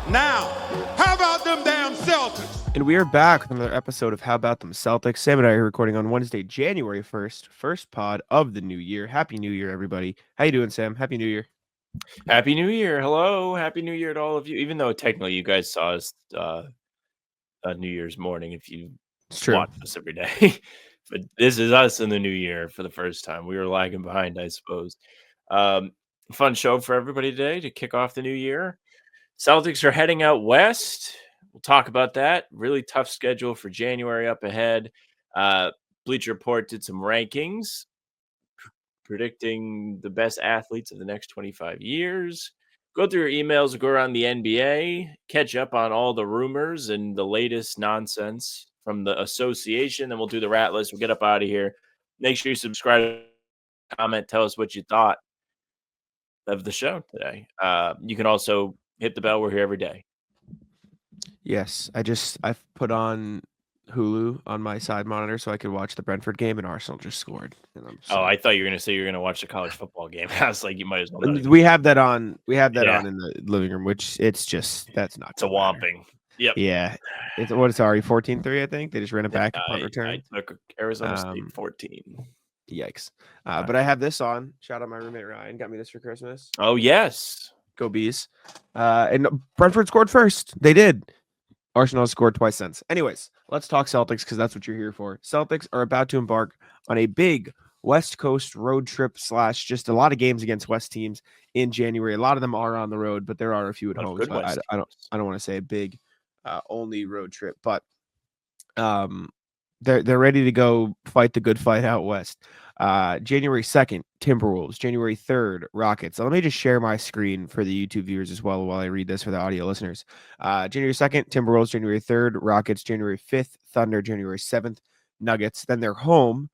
Now, how about them damn Celtics? And we are back with another episode of How About Them Celtics. Sam and I are recording on Wednesday, January 1st, first pod of the new year. Happy New Year, everybody. How you doing, Sam? Happy New Year. Happy New Year. Hello. Happy New Year to all of you. Even though technically you guys saw us New Year's morning if you It's true. watch us every day. But this is us in the new year for the first time. We were lagging behind, I suppose. Fun show for everybody today to kick off the new year. Celtics are heading out west. We'll talk about that. Really tough schedule for January up ahead. Bleacher Report did some rankings predicting the best athletes of the next 25 years. Go through your emails, go around the NBA, catch up on all the rumors and the latest nonsense from the association. Then we'll do the rat list. We'll get up out of here. Make sure you subscribe, comment, tell us what you thought of the show today. You can also hit the bell. We're here every day. Yes, I've put on Hulu on my side monitor so I could watch the Brentford game, and Arsenal just scored. And I thought you were going to say you're going to watch the college football game. I was like, you might as well. We have that on. We have that on in the living room, which that's not. It's a whomping. Yep. Yeah. It's 14-3, I think. They just ran it back at punt return. I took Arizona State 14. Yikes. But I have this on. Shout out my roommate Ryan. Got me this for Christmas. Oh, yes. Go Bees. And Brentford scored first. They did. Arsenal has scored twice since. Anyways, let's talk Celtics because that's what you're here for. Celtics are about to embark on a big West Coast road trip / just a lot of games against West teams in January. A lot of them are on the road, but there are a few at home. So I don't want to say a big only road trip, but they're ready to go fight the good fight out west. January 2nd, Timberwolves. January 3rd, Rockets. So let me just share my screen for the YouTube viewers as well while I read this for the audio listeners. January 2nd, Timberwolves. January 3rd, Rockets. January 5th, Thunder. January 7th, Nuggets. Then they're home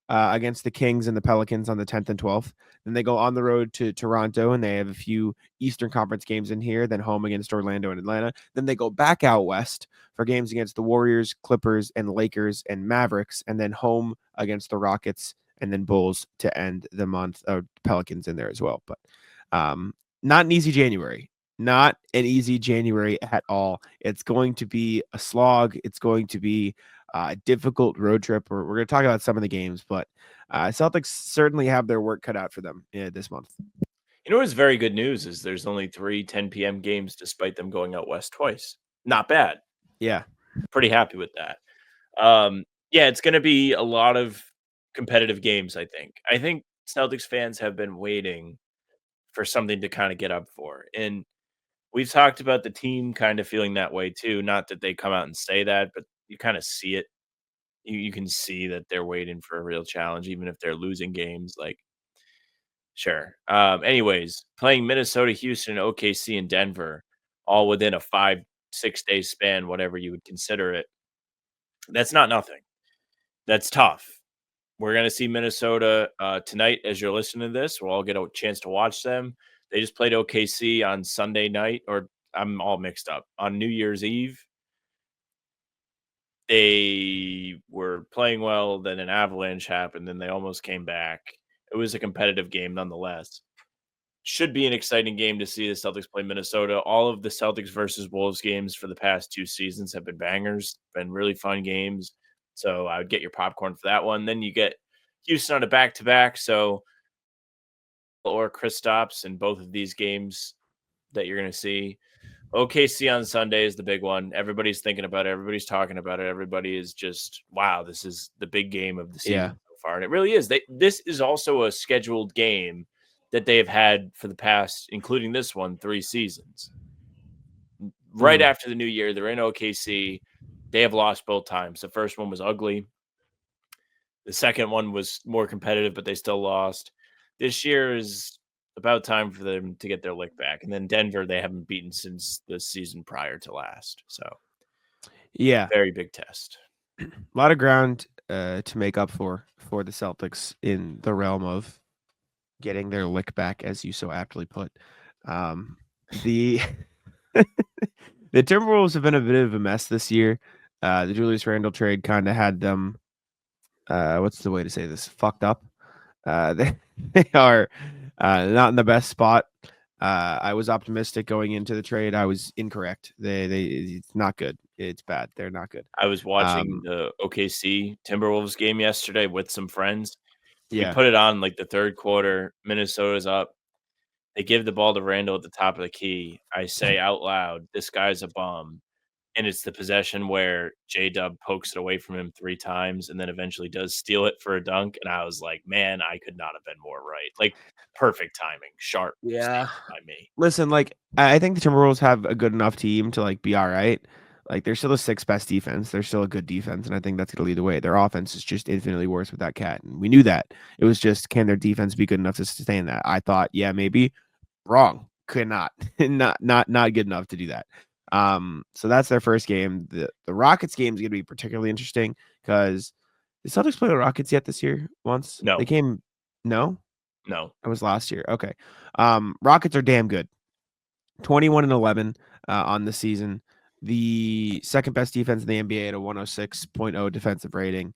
against the Kings and the Pelicans on the 10th and 12th. Then they go on the road to Toronto, and they have a few Eastern Conference games in here, then home against Orlando and Atlanta. Then they go back out west for games against the Warriors, Clippers, and Lakers and Mavericks, and then home against the Rockets and then Bulls to end the month. Pelicans in there as well. But not an easy January. Not an easy January at all. It's going to be a slog. It's going to be a difficult road trip. We're going to talk about some of the games, but Celtics certainly have their work cut out for them this month. You know what's very good news is there's only 3 10 p.m. games despite them going out west twice. Not bad. Yeah. Pretty happy with that. Yeah, it's going to be a lot of competitive games, I think. I think Celtics fans have been waiting for something to kind of get up for. And we've talked about the team kind of feeling that way too. Not that they come out and say that, but you kind of see it. You can see that they're waiting for a real challenge, even if they're losing games. Like, sure. Anyways, playing Minnesota, Houston, OKC, and Denver, all within a 5-6 day span, whatever you would consider it. That's not nothing. That's tough. We're going to see Minnesota tonight as you're listening to this. We'll all get a chance to watch them. They just played OKC on Sunday night, or I'm all mixed up, on New Year's Eve. They were playing well, then an avalanche happened, then they almost came back. It was a competitive game nonetheless. Should be an exciting game to see the Celtics play Minnesota. All of the Celtics versus Wolves games for the past 2 seasons have been bangers, been really fun games. So I would get your popcorn for that one. Then you get Houston on a back-to-back. So or Kristaps in both of these games that you're going to see. OKC on Sunday is the big one. Everybody's thinking about it. Everybody's talking about it. Everybody is just, wow, this is the big game of the season so far. And it really is. This is also a scheduled game that they have had for the past, including this one, 3 seasons. Right after the new year, they're in OKC. They have lost both times. The first one was ugly. The second one was more competitive, but they still lost. This year is about time for them to get their lick back. And then Denver, they haven't beaten since the season prior to last. So, yeah, very big test. A lot of ground to make up for the Celtics in the realm of getting their lick back, as you so aptly put. The the Timberwolves have been a bit of a mess this year. The Julius Randle trade kind of had them. What's the way to say this? Fucked up. They are not in the best spot. I was optimistic going into the trade. I was incorrect. It's not good. It's bad. They're not good. I was watching the OKC Timberwolves game yesterday with some friends. We Yeah. put it on like the third quarter. Minnesota's up. They give the ball to Randall at the top of the key. I say out loud, "This guy's a bum." And it's the possession where J-Dub pokes it away from him 3 times and then eventually does steal it for a dunk, and I was like, "Man, I could not have been more right." Like, perfect timing, sharp Yeah. statement by me. Listen, like I think the Timberwolves have a good enough team to like be all right. Like they're still the sixth best defense. They're still a good defense, and I think that's going to lead the way. Their offense is just infinitely worse with that cat, and we knew that. It was just, can their defense be good enough to sustain that? I thought, yeah, maybe. Wrong. Could not. Not good enough to do that. So that's their first game. The Rockets game is going to be particularly interesting because the Celtics play the Rockets yet this year once? No. They came. No? No. It was last year. Okay. Rockets are damn good. 21-11 on the season. The second best defense in the NBA at a 106.0 defensive rating.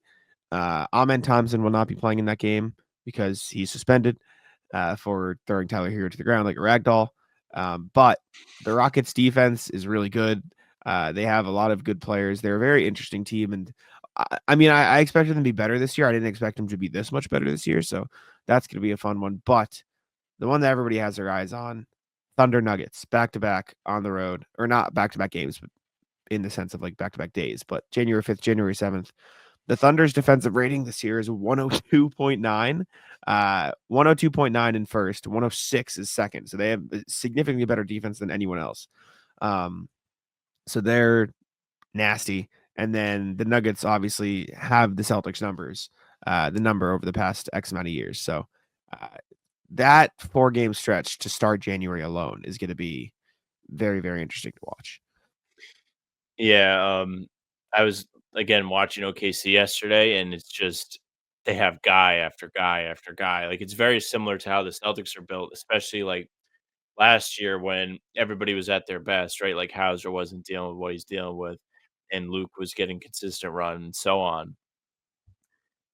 Amen Thompson will not be playing in that game because he's suspended for throwing Tyler Hero to the ground like a ragdoll. But the Rockets defense is really good. They have a lot of good players. They're a very interesting team. And I expected them to be better this year. I didn't expect them to be this much better this year. So that's going to be a fun one. But the one that everybody has their eyes on, Thunder Nuggets, back-to-back on the road. Or not back-to-back games, but in the sense of like back-to-back days. But January 5th, January 7th. The Thunder's defensive rating this year is 102.9. 102.9 in first, 106 is second. So they have significantly better defense than anyone else. So they're nasty. And then the Nuggets obviously have the Celtics numbers, the number over the past X amount of years. So that 4-game stretch to start January alone is going to be very, very interesting to watch. Yeah, I was, again, watching OKC yesterday, and it's just they have guy after guy after guy. Like, it's very similar to how the Celtics are built, especially, like, last year when everybody was at their best, right? Like, Hauser wasn't dealing with what he's dealing with, and Luke was getting consistent run and so on.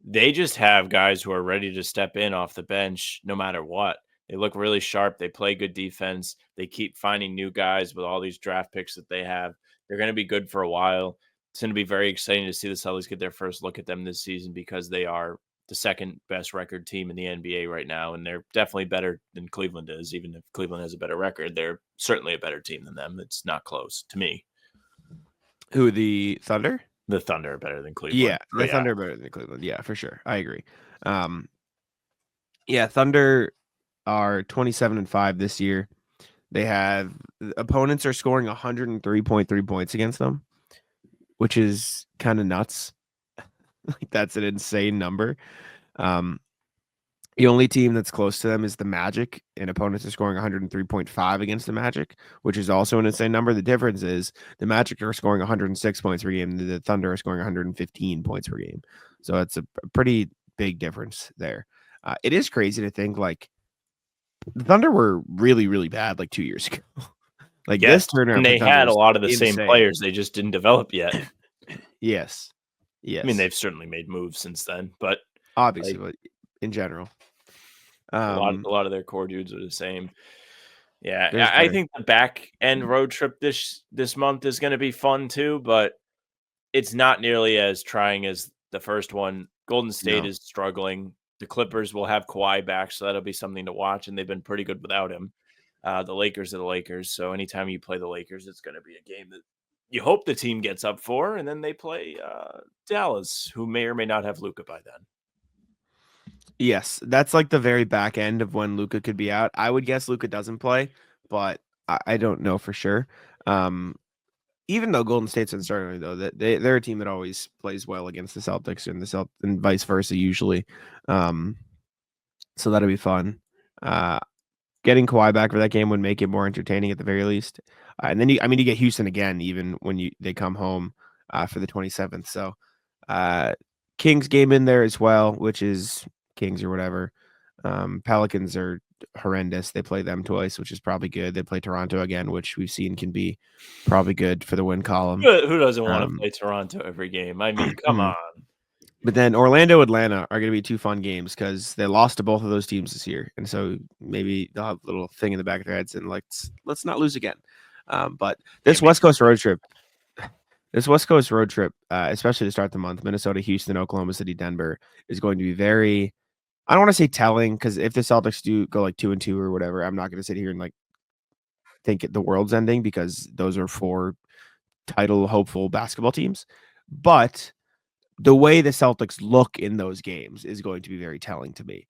They just have guys who are ready to step in off the bench no matter what. They look really sharp. They play good defense. They keep finding new guys with all these draft picks that they have. They're going to be good for a while. It's going to be very exciting to see the Celtics get their first look at them this season because they are the second best record team in the NBA right now. And they're definitely better than Cleveland is. Even if Cleveland has a better record, they're certainly a better team than them. It's not close to me. Who, the Thunder? The Thunder are better than Cleveland. Yeah, the Thunder are better than Cleveland. Yeah, for sure. I agree. Yeah, Thunder are 27-5 this year. They have opponents are scoring 103.3 points against them, which is kind of nuts. Like that's an insane number. The only team that's close to them is the Magic, and opponents are scoring 103.5 against the Magic, which is also an insane number. The difference is the Magic are scoring 106 points per game, and the Thunder are scoring 115 points per game. So it's a pretty big difference there. It is crazy to think like the Thunder were really, really bad like 2 years ago. Like this turnaround, and they had a lot of the same players. They just didn't develop yet. Yes. I mean, they've certainly made moves since then, but obviously, but in general, a lot of their core dudes are the same. Yeah, I think the back end road trip this month is going to be fun too, but it's not nearly as trying as the first one. Golden State is struggling. The Clippers will have Kawhi back, so that'll be something to watch, and they've been pretty good without him. The Lakers are the Lakers, so anytime you play the Lakers, it's going to be a game that you hope the team gets up for, and then they play Dallas, who may or may not have Luka by then. Yes, that's like the very back end of when Luka could be out. I would guess Luka doesn't play, but I don't know for sure. Even though Golden State's been struggling, though, that they're a team that always plays well against the Celtics and vice versa usually. So that'll be fun. Getting Kawhi back for that game would make it more entertaining at the very least. And then you get Houston again, even when they come home for the 27th. So Kings game in there as well, which is Kings or whatever. Pelicans are horrendous. They play them twice, which is probably good. They play Toronto again, which we've seen can be probably good for the win column. Who doesn't want to play Toronto every game? I mean, come on. But then Orlando, Atlanta are going to be two fun games because they lost to both of those teams this year, and so maybe they'll have a little thing in the back of their heads and like let's not lose again. But this West Coast road trip, especially to start the month, Minnesota, Houston, Oklahoma City, Denver, is going to be very. I don't want to say telling because if the Celtics do go like 2-2 or whatever, I'm not going to sit here and like think the world's ending because those are 4 title hopeful basketball teams, but the way the Celtics look in those games is going to be very telling to me.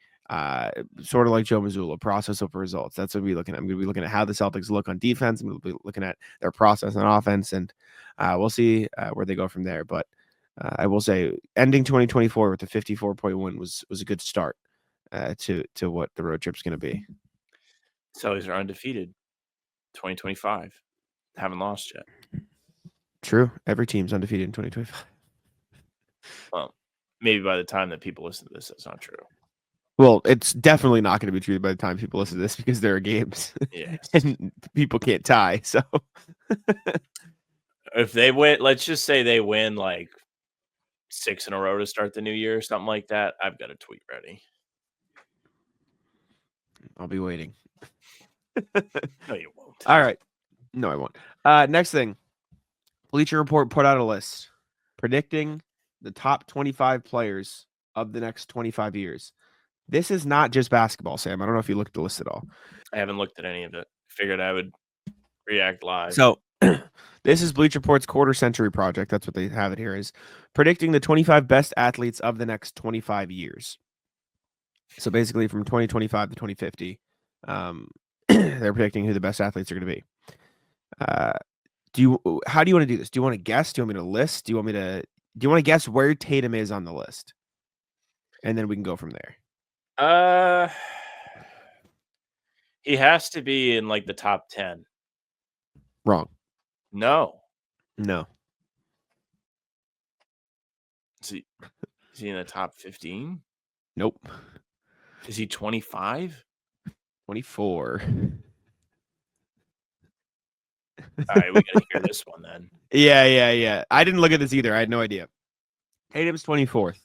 Sort of like Joe Mazzulla, process over results. That's what we're looking at. I'm going to be looking at how the Celtics look on defense. I'm going to be looking at their process on offense, and we'll see where they go from there. But I will say, ending 2024 with a 54-point win was a good start to what the road trip's going to be. Celtics are undefeated. 2025, haven't lost yet. True, every team's undefeated in 2025. Well, maybe by the time that people listen to this, that's not true. Well, it's definitely not going to be true by the time people listen to this because there are games. Yes. And people can't tie. So if they win, let's just say they win like 6 in a row to start the new year, something like that, I've got a tweet ready. I'll be waiting. No, you won't. All right. No, I won't. Next thing. Bleacher Report put out a list predicting the top 25 players of the next 25 years. This is not just basketball, Sam. I don't know if you looked at the list at all. I haven't looked at any of it. Figured I would react live. So this is Bleacher Report's quarter century project. That's what they have it here is predicting the 25 best athletes of the next 25 years. So basically from 2025 to 2050, they're predicting who the best athletes are going to be. How do you want to do this? Do you want to guess? Do you want me to list? Do you want to guess where Tatum is on the list? And then we can go from there. He has to be in like the top 10. Wrong. No. Is he in the top 15? Nope. Is he 25? 24. All right, we gotta hear this one then. Yeah. I didn't look at this either. I had no idea. Tatum's 24th.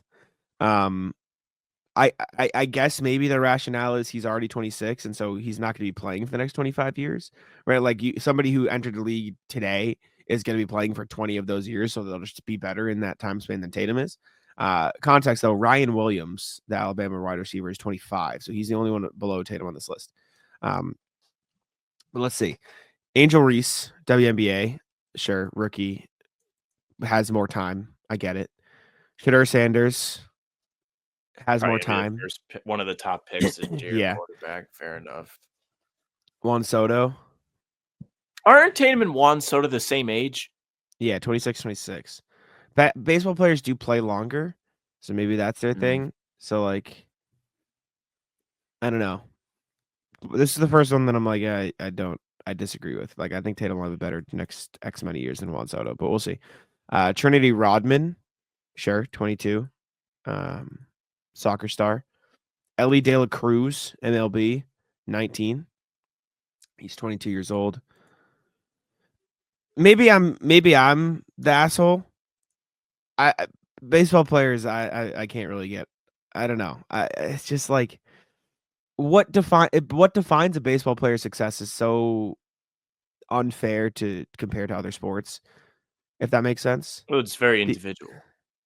I guess maybe the rationale is he's already 26, and so he's not going to be playing for the next 25 years, right? Like somebody who entered the league today is going to be playing for 20 of those years, so they'll just be better in that time span than Tatum is. Context though, Ryan Williams, the Alabama wide receiver, is 25, so he's the only one below Tatum on this list. But let's see. Angel Reese, WNBA, sure, rookie, has more time. I get it. Shadur Sanders has more time. One of the top picks this year. Yeah. Quarterback. Fair enough. Juan Soto. Aren't Tatum and Juan Soto the same age? Yeah, 26, 26. Baseball players do play longer, so maybe that's their thing. So, like, I don't know. This is the first one that I'm like, I disagree with. Like, I think Tatum will have a better next X amount of years than Juan Soto, but we'll see. Trinity Rodman, sure, 22. Soccer star. Ellie De La Cruz, MLB, 19. He's 22 years old. Maybe I'm the asshole. Baseball players, I can't really get. I don't know. It's just like what defines a baseball player's success is so unfair to compare to other sports. If that makes sense. Well, it's very individual.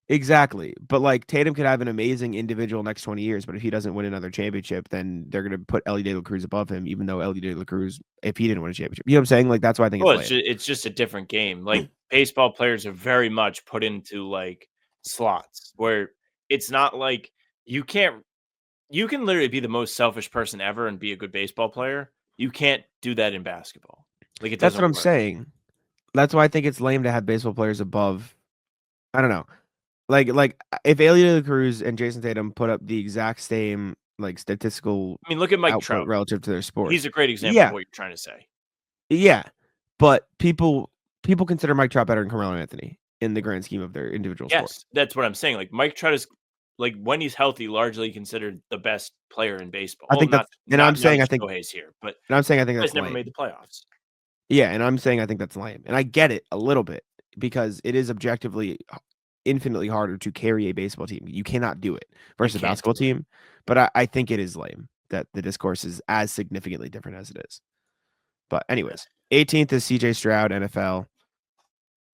Exactly. But like Tatum could have an amazing individual next 20 years, but if he doesn't win another championship, then they're going to put Ellie De La Cruz above him, even though Ellie De La Cruz, if he didn't win a championship. You know what I'm saying? Like, that's why I think it's just a different game. Like, baseball players are very much put into like slots where it's not like you can literally be the most selfish person ever and be a good baseball player. You can't do that in basketball. Like, it doesn't That's what I'm work. saying. That's why I think it's lame to have baseball players above. I don't know. Like if Ellie De La Cruz and Jayson Tatum put up the exact same like statistical, I mean, look at Mike Trout relative to their sport. He's a great example of what you're trying to say. Yeah, but people consider Mike Trout better than Carmelo Anthony in the grand scheme of their individual sport. Yes, that's what I'm saying. Like, Mike Trout is, like, when he's healthy, largely considered the best player in baseball. I think that's, and I'm saying I think Shohei's here, but and I'm saying I think that's never lame. made the playoffs. Yeah, and I'm saying I think that's lame, and I get it a little bit because it is objectively infinitely harder to carry a baseball team. You cannot do it versus a can't basketball do it. team. But I think it is lame that the discourse is as significantly different as it is. But anyways, 18th is CJ Stroud, NFL.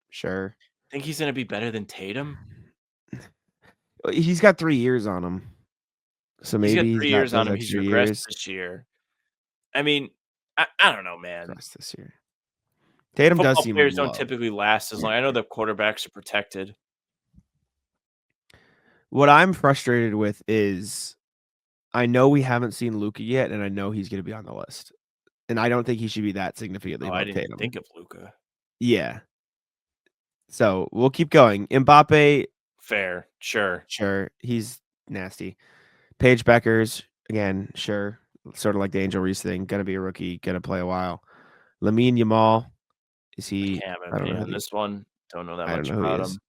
Sure. Think he's going to be better than Tatum? He's got 3 years on him. So He's got maybe he's 3 got years on those him. He's extra regressed years. this year. I mean, I don't know, man. Rest this year. Tatum does Football seem players low. don't typically last as long. I know the quarterbacks are protected. What I'm frustrated with is I know we haven't seen Luka yet, and I know he's going to be on the list. And I don't think he should be that significantly Oh, I above didn't even Tatum. think of Luka. Yeah. So we'll keep going. Mbappe, Fair, sure. he's nasty. Paige Beckers, again, sure. Sort of like the Angel Reese thing. Gonna be a rookie, gonna play a while. Lamine Yamal, is I he? can't have an I don't know opinion who on this one. Don't know that much he about is. him.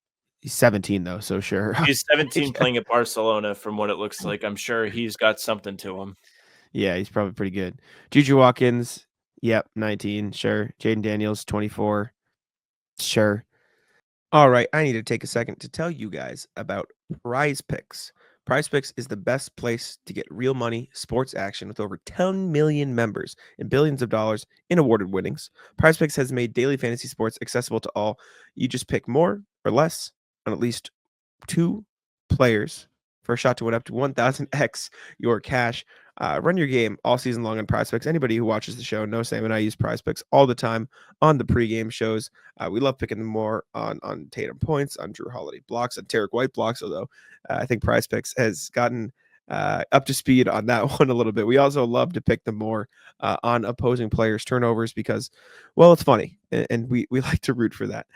He's 17 though, so sure. He's 17 playing at Barcelona from what it looks like. I'm sure he's got something to him. Yeah, he's probably pretty good. Juju Watkins, yep, 19, sure. Jaden Daniels, 24, sure. All right, I need to take a second to tell you guys about PrizePicks. PrizePicks is the best place to get real money sports action with over 10 million members and billions of dollars in awarded winnings. PrizePicks has made daily fantasy sports accessible to all. You just pick more or less on at least 2 players for a shot to win up to 1000x your cash. Run your game all season long on PrizePicks. Anybody who watches the show knows Sam and I use PrizePicks all the time on the pregame shows. We love picking them more on Tatum points, on Drew Holiday blocks, on Tarek White blocks, although I think PrizePicks has gotten up to speed on that one a little bit. We also love to pick them more on opposing players' turnovers because, well, it's funny, and we like to root for that.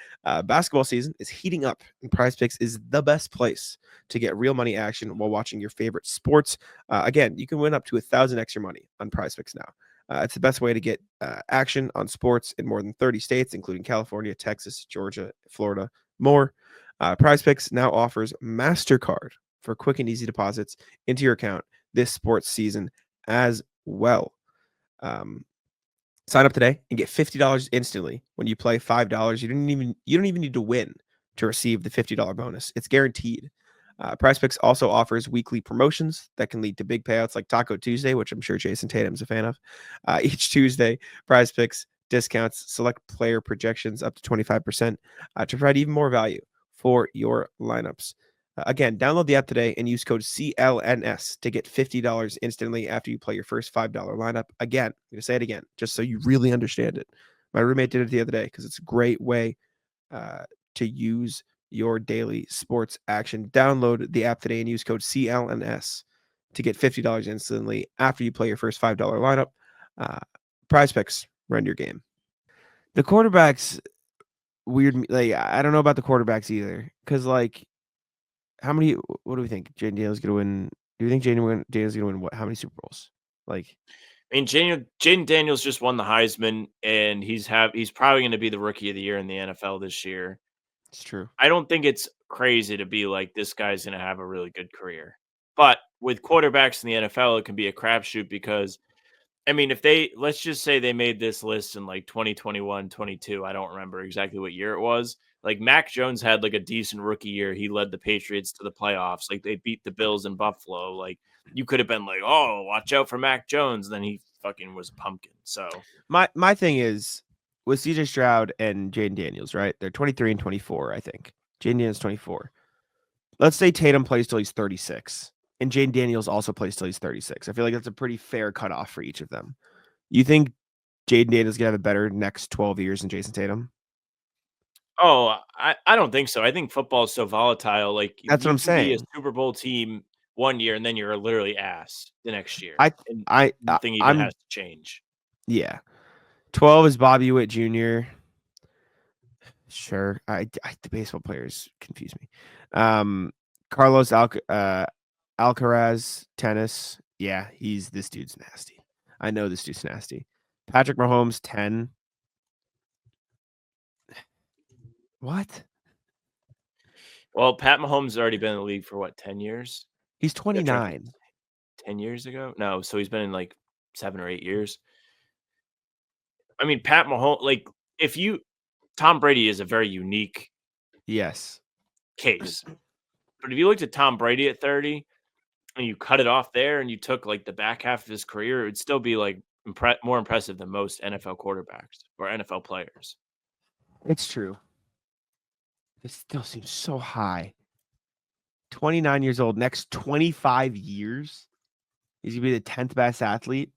Basketball season is heating up, and PrizePicks is the best place to get real money action while watching your favorite sports. Again, you can win up to 1,000 extra money on PrizePicks now. It's the best way to get action on sports in more than 30 states, including California, Texas, Georgia, Florida, more. PrizePicks now offers MasterCard for quick and easy deposits into your account this sports season as well. Sign up today and get $50 instantly when you play $5. You don't even need to win to receive the $50 bonus. It's guaranteed. PrizePicks also offers weekly promotions that can lead to big payouts like Taco Tuesday, which I'm sure Jayson Tatum's a fan of. Each Tuesday, PrizePicks discounts select player projections up to 25% to provide even more value for your lineups. Again, download the app today and use code CLNS to get $50 instantly after you play your first $5 lineup. Again, I'm going to say it again, just so you really understand it. My roommate did it the other day because it's a great way to use your daily sports action. Download the app today and use code CLNS to get $50 instantly after you play your first $5 lineup. PrizePicks, run your game. The quarterbacks, weird. Like, I don't know about the quarterbacks either. Because, like, how many, what do we think? Jaden Daniels going to win? Do you think Jaden Daniels going to win what? How many Super Bowls? Like, I mean, Jaden Daniels just won the Heisman, and he's probably going to be the rookie of the year in the NFL this year. it's true. I don't think it's crazy to be like, this guy's going to have a really good career. But with quarterbacks in the NFL, it can be a crapshoot because, I mean, let's just say they made this list in like 2021, 22. I don't remember exactly what year it was. Like Mac Jones had like a decent rookie year. He led the Patriots to the playoffs. Like they beat the Bills in Buffalo. Like you could have been like, oh, watch out for Mac Jones. Then he fucking was a pumpkin. So My thing is with CJ Stroud and Jaden Daniels, right? They're 23 and 24, I think. Jaden Daniels 24. Let's say Tatum plays till he's 36, and Jaden Daniels also plays till he's 36. I feel like that's a pretty fair cutoff for each of them. You think Jaden Daniels gonna have a better next 12 years than Jayson Tatum? oh, I don't think so. I think football is so volatile. Like That's what you I'm can be a saying. Super Bowl team one year and then you're literally ass the next year. I And I nothing even I'm has to change. yeah. 12 is Bobby Witt Jr. Sure. The baseball players confuse me. Carlos Alcaraz, tennis. Yeah, this dude's nasty. I know this dude's nasty. Patrick Mahomes, 10. What? Well, Pat Mahomes has already been in the league for what, 10 years? He's Got drafted 29. 10 years ago? No, so he's been in like 7 or 8 years. I mean, Pat Mahomes, like Tom Brady is a very unique Yes. case. But if you looked at Tom Brady at 30 and you cut it off there and you took like the back half of his career, it would still be like more impressive than most NFL quarterbacks or NFL players. It's true. This still seems so high. 29 years old. Next 25 years, he's going to be the 10th best athlete.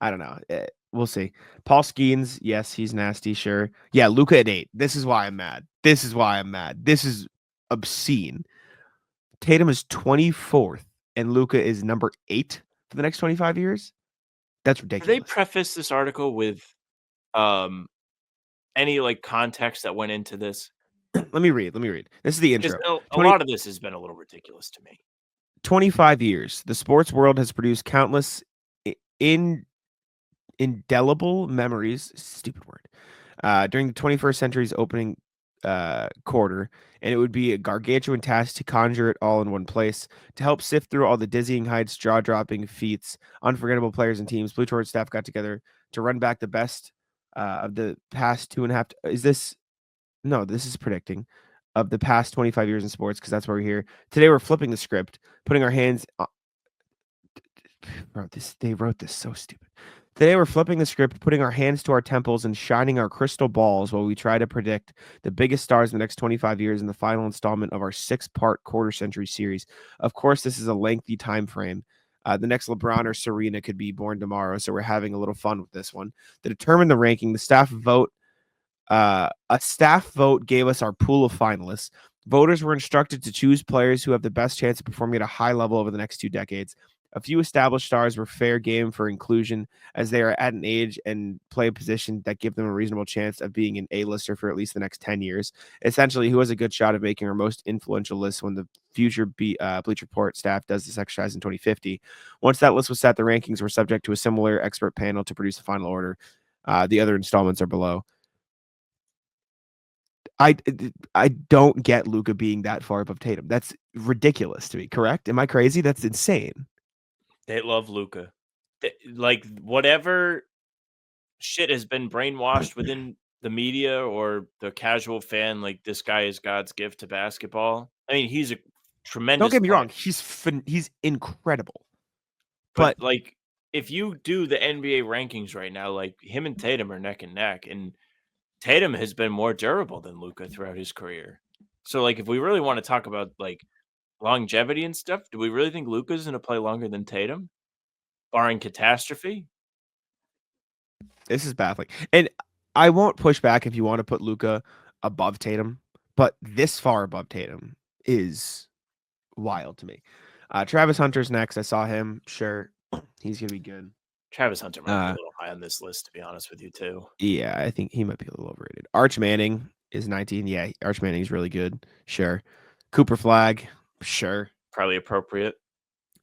I don't know. We'll see. Paul Skeens, yes, he's nasty, sure. Yeah, Luka at 8. This is why I'm mad. This is obscene. Tatum is 24th, and Luka is number 8 for the next 25 years. That's ridiculous. Did they preface this article with any like context that went into this? Let me read. This is the intro. A lot of this has been a little ridiculous to me. 25 years. The sports world has produced countless indelible memories, stupid word, during the 21st century's opening quarter, and it would be a gargantuan task to conjure it all in one place. To help sift through all the dizzying heights, jaw-dropping feats, unforgettable players and teams, Blue Torch staff got together to run back the best of the past 2.5. This is predicting of the past 25 years in sports, because that's why we're here. Today we're flipping the script, putting our hands they wrote this so stupid. Today we're flipping the script, putting our hands to our temples and shining our crystal balls while we try to predict the biggest stars in the next 25 years in the final installment of our 6-part quarter century series. Of course, this is a lengthy time frame. The next LeBron or Serena could be born tomorrow, so we're having a little fun with this one. To determine the ranking, a staff vote gave us our pool of finalists. Voters were instructed to choose players who have the best chance of performing at a high level over the next 2 decades. A few established stars were fair game for inclusion, as they are at an age and play a position that give them a reasonable chance of being an A-lister for at least the next 10 years. Essentially, who has a good shot of making our most influential list when the future Bleacher Report staff does this exercise in 2050. Once that list was set, the rankings were subject to a similar expert panel to produce the final order. The other installments are below. I don't get Luka being that far above Tatum. That's ridiculous to me, correct? Am I crazy? That's insane. They love Luka. Like, whatever shit has been brainwashed within the media or the casual fan, like, this guy is God's gift to basketball. I mean, he's a tremendous Don't get me player. wrong. He's incredible. But like, if you do the NBA rankings right now, like, him and Tatum are neck and neck, and Tatum has been more durable than Luka throughout his career. So, like, if we really want to talk about, like, longevity and stuff, do we really think Luka's going to play longer than Tatum, barring catastrophe? This is baffling. And I won't push back if you want to put Luka above Tatum, but this far above Tatum is wild to me. Travis Hunter's next. I saw him. Sure, he's going to be good. Travis Hunter might be a little high on this list, to be honest with you, too. Yeah, I think he might be a little overrated. Arch Manning is 19. Yeah, Arch Manning's really good. Sure. Cooper Flagg. Sure. Probably appropriate.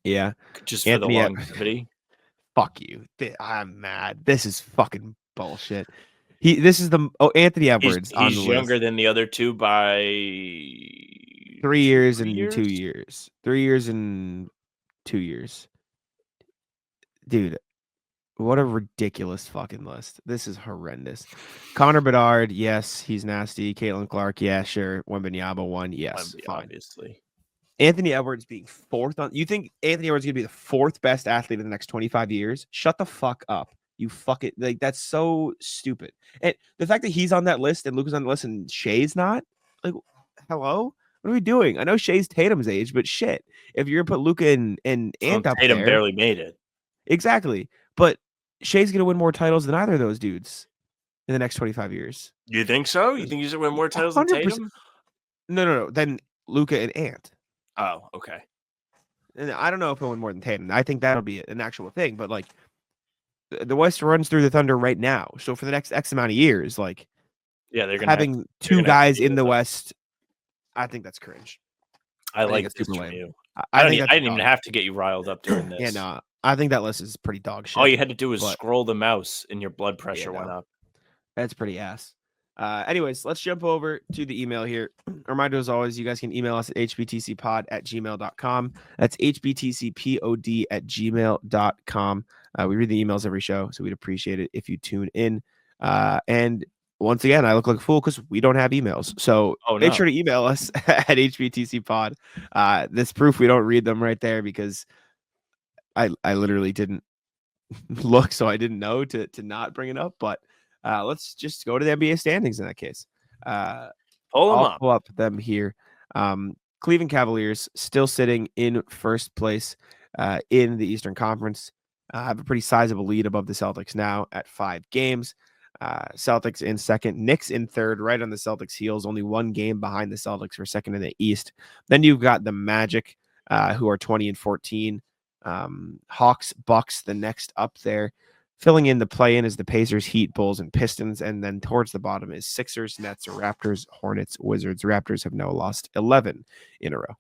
Yeah. Just for the longevity. Fuck you. I'm mad. This is fucking bullshit. Anthony Edwards. He's younger than the other two by 3 years and 2 years. 3 years and 2 years. Dude, what a ridiculous fucking list. This is horrendous. Connor Bedard, yes, he's nasty. Caitlin Clark, yeah, sure. Wembanyama, 1, yes, fine. Obviously. Anthony Edwards being 4th on. You think Anthony Edwards is gonna be the 4th best athlete in the next 25 years? Shut the fuck up. You fuck it. Like, that's so stupid. And the fact that he's on that list and Luka's on the list and Shay's not, like, hello? What are we doing? I know Shay's Tatum's age, but shit. If you're gonna put Luka and Ant up there, Tatum barely made it. Exactly. But Shay's gonna win more titles than either of those dudes in the next 25 years. You think so? You think he's gonna win more titles than Tatum? No. Then Luka and Ant. Oh, okay. And I don't know if he'll win more than Tatum. I think that'll be an actual thing. But like, the West runs through the Thunder right now. So for the next X amount of years, like, yeah, they're gonna having two guys in the West. I think that's cringe. I like this from you. I didn't even have to get you riled up doing this. Yeah, no. I think that list is pretty dog shit. All you had to do was scroll the mouse and your blood pressure went up. That's pretty ass. Anyways, let's jump over to the email here. Reminder, as always, you guys can email us at hbtcpod@gmail.com. That's hbtcpod@gmail.com. We read the emails every show, so we'd appreciate it if you tune in. And once again, I look like a fool because we don't have emails. So Oh, make no. sure to email us at HBTC Pod. This proof we don't read them right there because I literally didn't look, so I didn't know to not bring it up. But let's just go to the NBA standings in that case. Pull them I'll up. pull up them here. Cleveland Cavaliers still sitting in first place in the Eastern Conference. Have a pretty sizable lead above the Celtics now at 5 games. Celtics in second, Knicks in third, right on the Celtics' heels, only 1 game behind the Celtics for second in the East. Then you've got the Magic, who are 20 and 14. Hawks, Bucks, the next up there. Filling in the play-in is the Pacers, Heat, Bulls, and Pistons. And then towards the bottom is Sixers, Nets, Raptors, Hornets, Wizards. Raptors have now lost 11 in a row.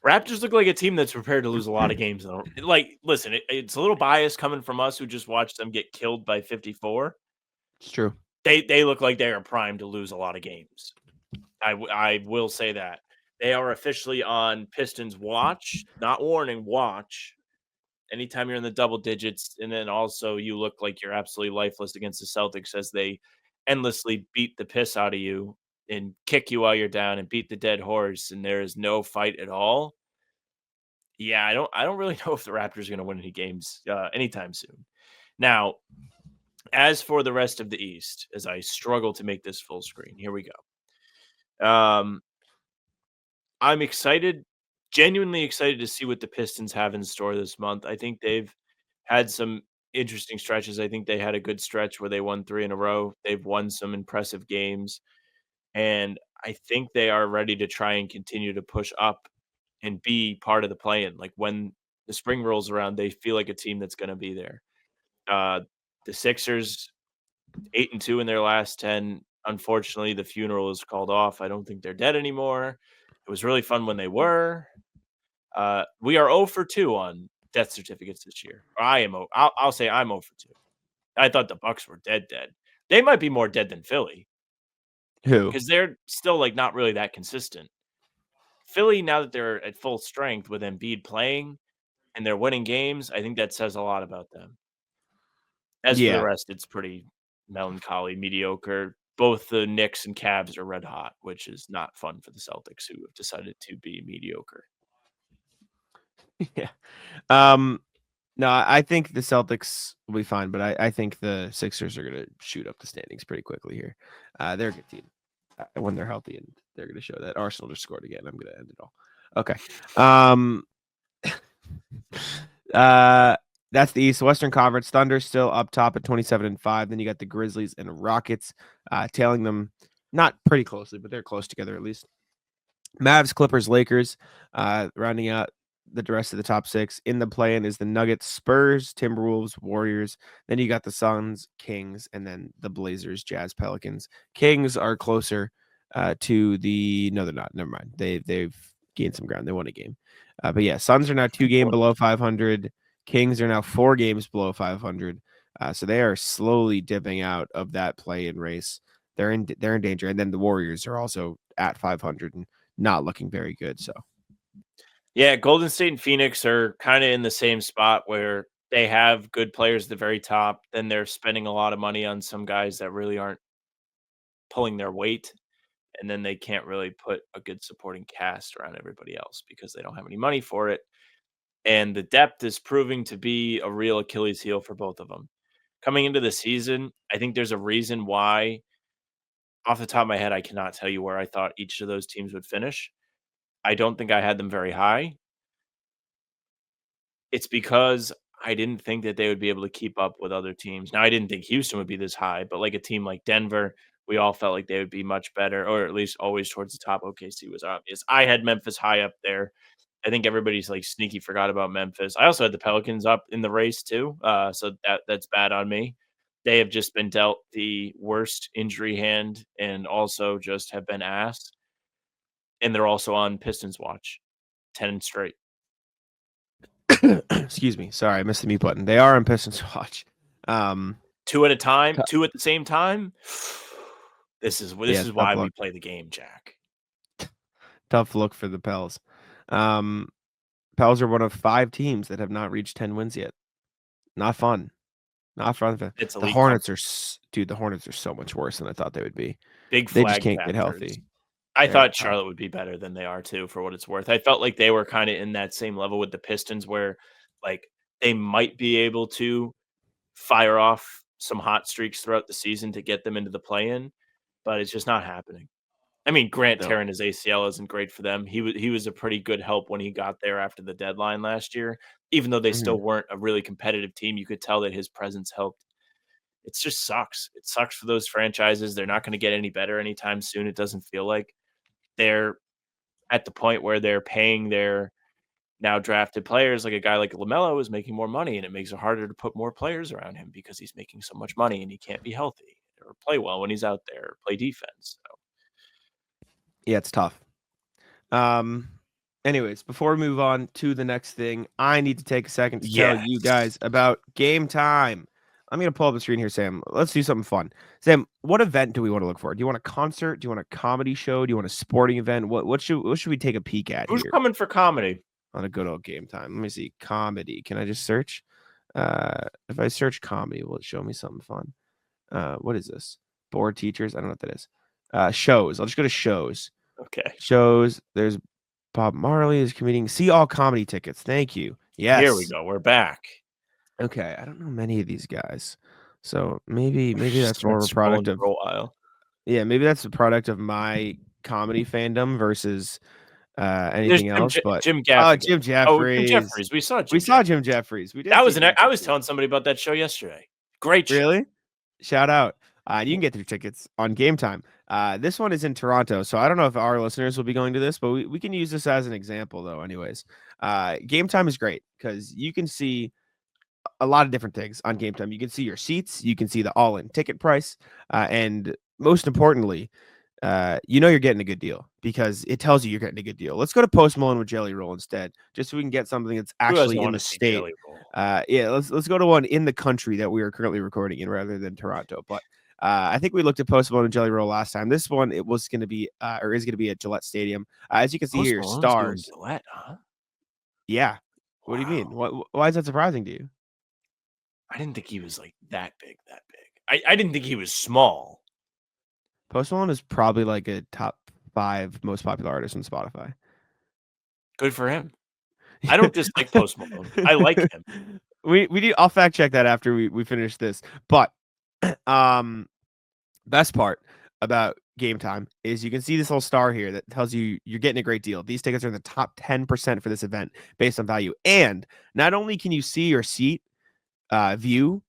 Raptors look like a team that's prepared to lose a lot of games, though. Like, listen, it's a little biased coming from us who just watched them get killed by 54. It's true. They look like they are primed to lose a lot of games. I will say that. They are officially on Pistons watch, not warning, watch. Anytime you're in the double digits, and then also you look like you're absolutely lifeless against the Celtics as they endlessly beat the piss out of you and kick you while you're down and beat the dead horse, and there is no fight at all. Yeah, I don't really know if the Raptors are going to win any games anytime soon. Now, as for the rest of the East, as I struggle to make this full screen, here we go. I'm excited, genuinely excited to see what the Pistons have in store this month. I think they've had some interesting stretches. I think they had a good stretch where they won 3 in a row. They've won some impressive games, and I think they are ready to try and continue to push up and be part of the play-in. Like, when the spring rolls around, they feel like a team that's gonna be there. Uh, the Sixers, 8-2 in their last 10. Unfortunately, the funeral is called off. I don't think they're dead anymore. It was really fun when they were. We are 0 for 2 on death certificates this year. Or I am. I'll say I'm 0 for 2. I thought the Bucks were dead. They might be more dead than Philly Who? because they're still like not really that consistent. Philly, now that they're at full strength with Embiid playing and they're winning games, I think that says a lot about them. As for the Yeah. rest, it's pretty melancholy, mediocre. Both the Knicks and Cavs are red hot, which is not fun for the Celtics, who have decided to be mediocre. Yeah. Um, no, I think the Celtics will be fine, but I think the Sixers are going to shoot up the standings pretty quickly here. They're a good team when they're healthy, and they're going to show that. Arsenal just scored again. I'm going to end it all. Okay. That's the East. Western Conference. Thunder still up top at 27 and 5. Then you got the Grizzlies and Rockets tailing them, not pretty closely, but they're close together at least. Mavs, Clippers, Lakers, rounding out the rest of the top 6. In the play-in is the Nuggets, Spurs, Timberwolves, Warriors. Then you got the Suns, Kings, and then the Blazers, Jazz, Pelicans. Kings are closer to the. No, they're not. Never mind. They've gained some ground. They won a game. But yeah, Suns are now 2 games below 500. Kings are now 4 games below 500. So they are slowly dipping out of that play-in race. They're in danger. And then the Warriors are also at 500 and not looking very good. So Yeah, Golden State and Phoenix are kind of in the same spot where they have good players at the very top. Then they're spending a lot of money on some guys that really aren't pulling their weight. And then they can't really put a good supporting cast around everybody else because they don't have any money for it. And the depth is proving to be a real Achilles heel for both of them. Coming into the season, I think there's a reason why, off the top of my head, I cannot tell you where I thought each of those teams would finish. I don't think I had them very high. It's because I didn't think that they would be able to keep up with other teams. Now, I didn't think Houston would be this high, but like a team like Denver, we all felt like they would be much better, or at least always towards the top. OKC was obvious. I had Memphis high up there. I think everybody's like sneaky forgot about Memphis. I also had the Pelicans up in the race too, so that's bad on me. They have just been dealt the worst injury hand, and also just have been asked. And they're also on Pistons watch, 10 straight. excuse me. Sorry, I missed the mute button. They are on Pistons watch. 2 at a time, 2 at the same time. This is tough why we luck. play the game, Jack. Tough look for the Pels. Pels are one of 5 teams that have not reached 10 wins yet. Not fun. Not front of it. It's The elite Hornets company. dude, the Hornets are so much worse than I thought they would be. Big They just flag can't get catchers. healthy. I They're thought tough. Charlotte would be better than they are too, for what it's worth. I felt like they were kind of in that same level with the Pistons where like they might be able to fire off some hot streaks throughout the season to get them into the play-in, but it's just not happening. I mean, Grant No. tearing his ACL isn't great for them. He was a pretty good help when he got there after the deadline last year. Even though they still weren't a really competitive team, you could tell that his presence helped. It just sucks. It sucks for those franchises. They're not going to get any better anytime soon. It doesn't feel like they're at the point where they're paying their now drafted players. Like a guy like LaMelo is making more money, and it makes it harder to put more players around him because he's making so much money and he can't be healthy or play well when he's out there or play defense. So. Yeah, it's tough. Anyways, before we move on to the next thing, I need to take a second to tell you guys about Game Time. I'm going to pull up the screen here, Sam. Let's do something fun. Sam, what event do we want to look for? Do you want a concert? Do you want a comedy show? Do you want a sporting event? What should we take a peek at Who's here coming for comedy? on a good old Game Time? Let me see. Comedy. Can I just search? If I search comedy, will it show me something fun? What is this? Board teachers? I don't know what that is. Shows. I'll just go to shows. Okay. Shows. There's Bob Marley is comedian. See all comedy tickets. Thank you. Yes. Here we go. We're back. Okay. I don't know many of these guys. So maybe that's more of a product of for a while. Yeah, maybe that's a product of my comedy fandom versus anything else. But Jim Gaffigan. Jim Jeffries. Jim Jeffries. We saw Jim Jeffries. We did. That was I was telling somebody about that show yesterday. Great show. Really? Shout out. You can get your tickets on Game Time. This one is in Toronto, so I don't know if our listeners will be going to this, but we can use this as an example, though. Anyways, Game Time is great because you can see a lot of different things on Game Time. You can see your seats, you can see the all-in ticket price, and most importantly, you're getting a good deal because it tells you you're getting a good deal. Let's go to Post Malone with Jelly Roll instead, just so we can get something that's actually in the state. Yeah, let's go to one in the country that we are currently recording in rather than Toronto. But I think we looked at Post Malone and Jelly Roll last time. This one it was going to be or is going to be at Gillette Stadium. As you can see Post here, Malone's stars. doing Gillette, huh? Yeah. What do you mean? Why is that surprising to you? I didn't think he was like that big. I didn't think he was small. Post Malone is probably like a top 5 most popular artist on Spotify. Good for him. I don't dislike Post Malone. I like him. We need. I'll fact check that after we finish this. But best part about Game Time is you can see this little star here that tells you you're getting a great deal. These tickets are in the top 10% for this event based on value. And not only can you see your seat view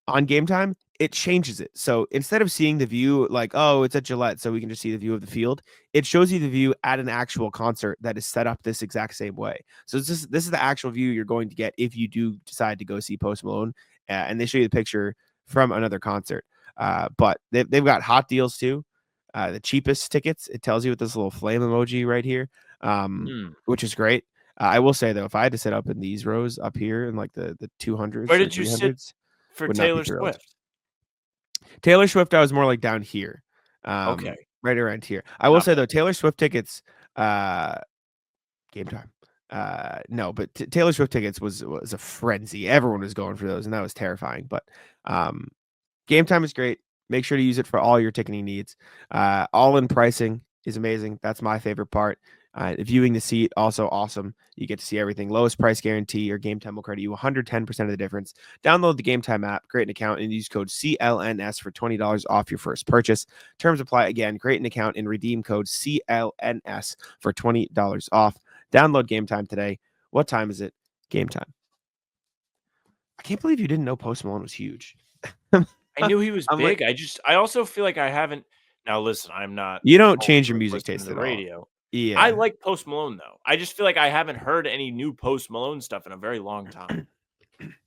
on Game Time, it changes it. So instead of seeing the view like, oh, it's at Gillette, so we can just see the view of the field, it shows you the view at an actual concert that is set up this exact same way. So this is the actual view you're going to get if you do decide to go see Post Malone, and they show you the picture from another concert. But they've got hot deals too. The cheapest tickets, it tells you with this little flame emoji right here, which is great. I will say though, if I had to sit up in these rows up here in like the 200s, where did you sit for Taylor Swift? Taylor Swift, I was more like down here. Okay. Right around here. I will say though, Taylor Swift tickets, Game Time. No, but Taylor Swift tickets was a frenzy. Everyone was going for those, and that was terrifying. But Game Time is great. Make sure to use it for all your ticketing needs. All-in pricing is amazing. That's my favorite part. Viewing the seat, also awesome. You get to see everything. Lowest price guarantee. Your Game Time will credit you 110% of the difference. Download the Game Time app, create an account, and use code CLNS for $20 off your first purchase. Terms apply. Again, create an account and redeem code CLNS for $20 off. Download Game Time today. What time is it? Game Time. I can't believe you didn't know Post Malone was huge. I knew he was big. I also feel like I haven't. Now listen, I'm not. You don't change your music taste in the at radio. All. Yeah, I like Post Malone though. I just feel like I haven't heard any new Post Malone stuff in a very long time.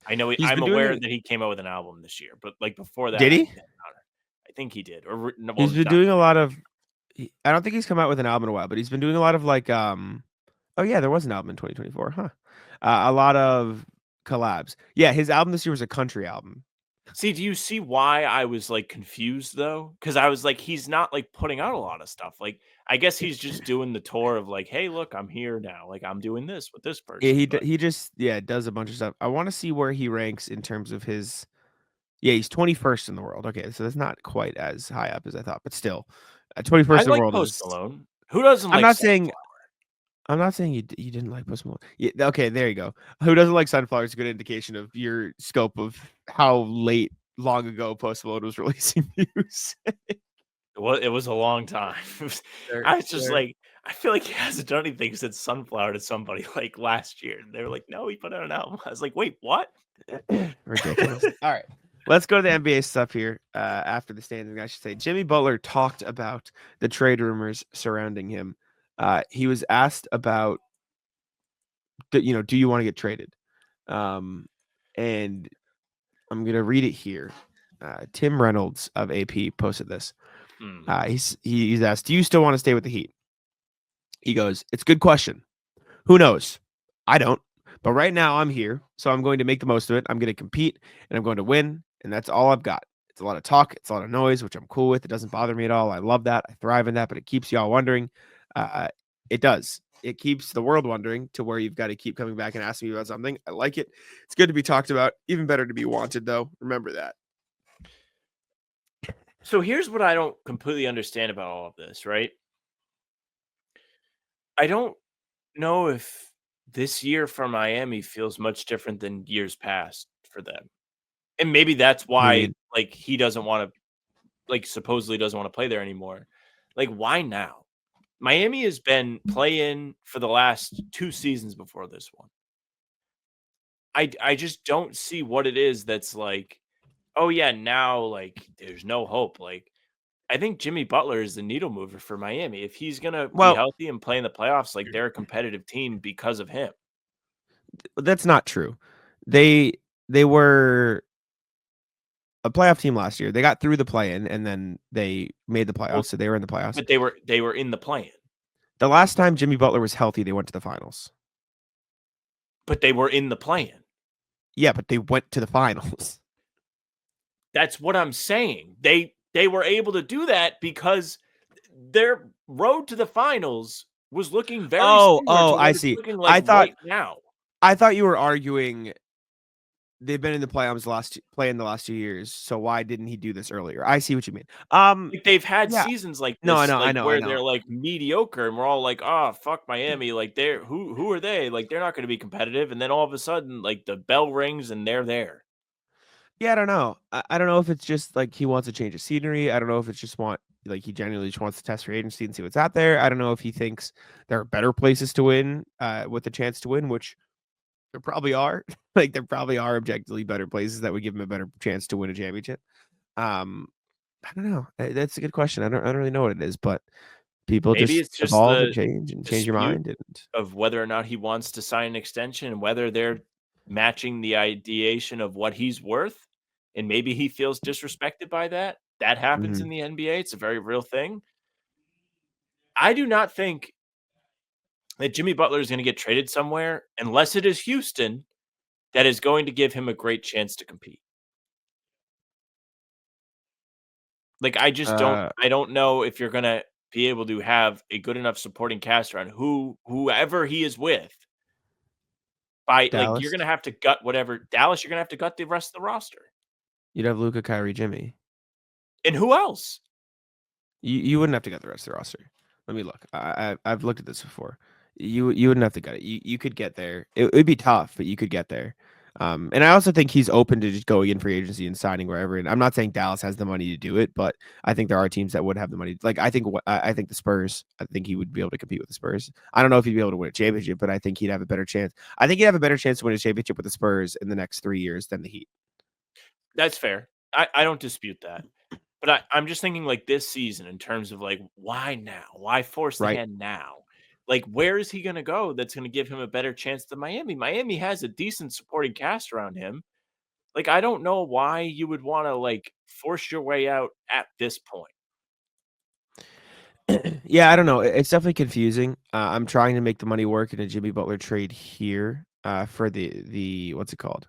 I know I'm aware that he came out with an album this year, but like before that, did he? I think he did. Or he's been doing a lot of. I don't think he's come out with an album in a while, but he's been doing a lot of like. Oh yeah, there was an album in 2024, huh? A lot of collabs. Yeah, his album this year was a country album. See, do you see why I was like confused though? Because I was like, he's not like putting out a lot of stuff. Like, I guess he's just doing the tour of like, hey, look, I'm here now. Like, I'm doing this with this person. Yeah, he just does a bunch of stuff. I want to see where he ranks in terms of his Yeah, he's 21st in the world. Okay, so that's not quite as high up as I thought, but still, 21st I in the like world Post is. Malone. Who doesn't I'm like not saying. Sunflower? I'm not saying you didn't like Post Malone. Yeah, okay, there you go. Who doesn't like Sunflower is a good indication of your scope of how long ago Post Malone was releasing music. It was a long time. Sure, I was just sure. like, I feel like he hasn't done anything since Sunflower to somebody like last year. And they were like, no, he put out an album. I was like, wait, what? Ridiculous. All right. Let's go to the NBA stuff here. After the standings, I should say. Jimmy Butler talked about the trade rumors surrounding him. He was asked about, do you want to get traded? And I'm gonna read it here. Tim Reynolds of AP posted this. Hmm. He's asked, "Do you still want to stay with the Heat?" He goes, "It's a good question. Who knows? I don't. But right now I'm here, so I'm going to make the most of it. I'm going to compete and I'm going to win, and that's all I've got. It's a lot of talk, it's a lot of noise, which I'm cool with. It doesn't bother me at all. I love that. I thrive in that, but it keeps y'all wondering. It does. It keeps the world wondering to where you've got to keep coming back and asking me about something. I like it. It's good to be talked about. Even better to be wanted, though. Remember that." So here's what I don't completely understand about all of this, right? I don't know if this year for Miami feels much different than years past for them. And maybe that's What do you why, mean? like, he doesn't want to, like, supposedly doesn't want to play there anymore. Like, why now? Miami has been playing for the last 2 seasons before this one. I just don't see what it is that's like, oh yeah, now like there's no hope. Like I think Jimmy Butler is the needle mover for Miami. If he's gonna be Well, healthy and play in the playoffs, like they're a competitive team because of him. that's not true. They were a playoff team last year. They got through the play-in, and then they made the playoffs, Well, so they were in the playoffs. but they were in the plan, The last time Jimmy Butler was healthy, they went to the finals. but they were in the plan. Yeah, but they went to the finals. That's what I'm saying. They were able to do that because their road to the finals was looking very similar to I what it's see. looking like right now. I thought you were arguing they've been in the playoffs playing the last 2 years, so why didn't he do this earlier? I see what you mean. Like, they've had Yeah. seasons like No, I this, know, I like, know, I where know. they're, like, mediocre, and we're all like, "Oh, fuck Miami," like, they're who are they? Like, they're not gonna be competitive, and then all of a sudden, like, the bell rings and they're there. Yeah, I don't know. I don't know if it's just like he wants a change of scenery. I don't know if it's just he genuinely just wants to test free agency and see what's out there. I don't know if he thinks there are better places to win, with a chance to win, which there probably are. Like there probably are objectively better places that would give him a better chance to win a championship. Um, I don't know. That's a good question. I don't really know what it is, but people Maybe just it's just evolve the and change your dispute mind. And of whether or not he wants to sign an extension and whether they're matching the ideation of what he's worth, and maybe he feels disrespected by that. That happens in Mhm. the NBA, it's a very real thing. I do not think that Jimmy Butler is gonna get traded somewhere unless it is Houston that is going to give him a great chance to compete. Like, uh, I don't know if you're gonna be able to have a good enough supporting cast around whoever he is with by like, you're Dallas, gonna have to gut whatever Dallas, you're gonna have to gut the rest of the roster. you'd have Luca, Kyrie, Jimmy. And who else? You wouldn't have to get the rest of the roster. Let me look. I've looked at this before. You wouldn't have to get it. You could get there. It'd be tough, but you could get there. And I also think he's open to just going in free agency and signing wherever. And I'm not saying Dallas has the money to do it, but I think there are teams that would have the money. Like I think the Spurs. I think he would be able to compete with the Spurs. I don't know if he'd be able to win a championship, but I think he'd have a better chance. I think he'd have a better chance to win a championship with the Spurs in the next 3 years than the Heat. That's fair. I don't dispute that. But I'm just thinking like this season in terms of like, why now? Why force the Right? hand now? Like, where is he gonna go that's gonna give him a better chance than Miami? Miami has a decent supporting cast around him. Like, I don't know why you would wanna, like, force your way out at this point. Yeah, I don't know. It's definitely confusing. I'm trying to make the money work in a Jimmy Butler trade here, for the what's it called?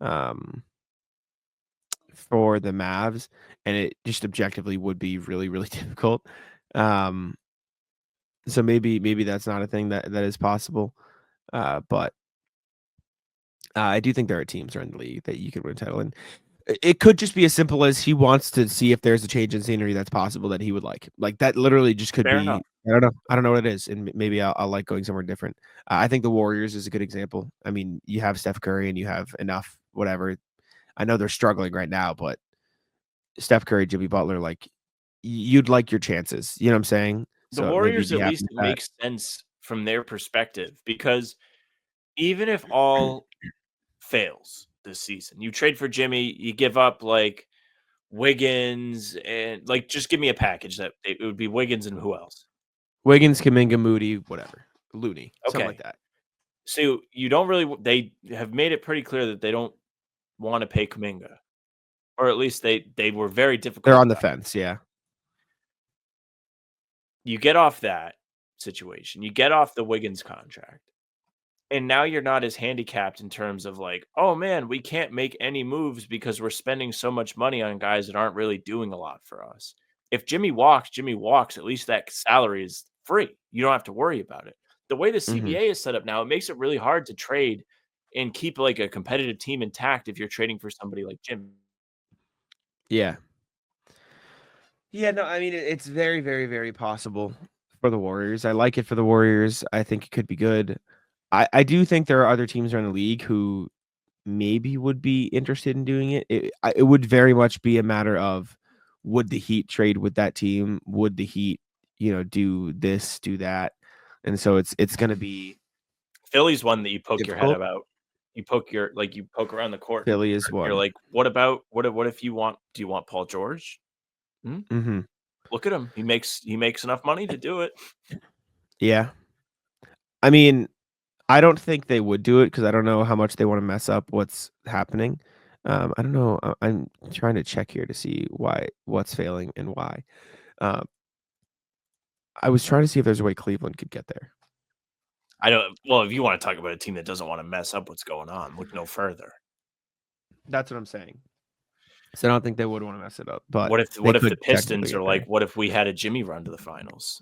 Um, for the Mavs, and it just objectively would be really, really difficult. Um, so maybe that's not a thing that is possible. But I do think there are teams around the league that you could win a title in. It could just be as simple as he wants to see if there's a change in scenery that's possible that he would like. Like that literally just could Fair be. enough. I don't know. I don't know what it is, and maybe I'll like going somewhere different. I think the Warriors is a good example. I mean, you have Steph Curry and you have enough. Whatever. I know they're struggling right now, but Steph Curry, Jimmy Butler, like you'd like your chances. You know what I'm saying? The So maybe Warriors, be at happy least with it that. makes sense from their perspective because even if all fails this season, you trade for Jimmy, you give up like Wiggins and like just give me a package that it would be Wiggins and who else? Wiggins, Kuminga, Moody, whatever, Looney, something like Okay. that. So you don't really they have made it pretty clear that they don't want to pay Kuminga. Or at least they were very They're difficult on the about it. fence. Yeah. You get off that situation. You get off the Wiggins contract. And now you're not as handicapped in terms of like, "Oh, man, we can't make any moves because we're spending so much money on guys that aren't really doing a lot for us." If Jimmy walks, at least that salary is free. You don't have to worry about it. The way the Hmm. CBA is set up now, it makes it really hard to trade and keep, like, a competitive team intact if you're trading for somebody like Jimmy. Yeah. Yeah, no, I mean it's very, very, very possible for the Warriors. I like it for the Warriors. I think it could be good. I do think there are other teams around the league who maybe would be interested in doing it. It would very much be a matter of would the Heat trade with that team? Would the Heat, do this, do that? And so it's going to be Philly's one that you poke your head difficult. about. You poke around the court. Philly is You're one. like, "What about what if you want do you want Paul George? Hmm? Hmm. Look at him. He makes enough money to do it." Yeah. I mean, I don't think they would do it because I don't know how much they want to mess up what's happening. I don't know. I'm trying to check here to see what's failing and why. Um, I was trying to see if there's a way Cleveland could get there. I don't well, if you wanna talk about a team that doesn't wanna mess up what's going on, look no further. That's what I'm saying. So I don't think they would want to mess it up, but What if they what if the could technically Pistons are get like, there. "What if we had a Jimmy run to the finals?"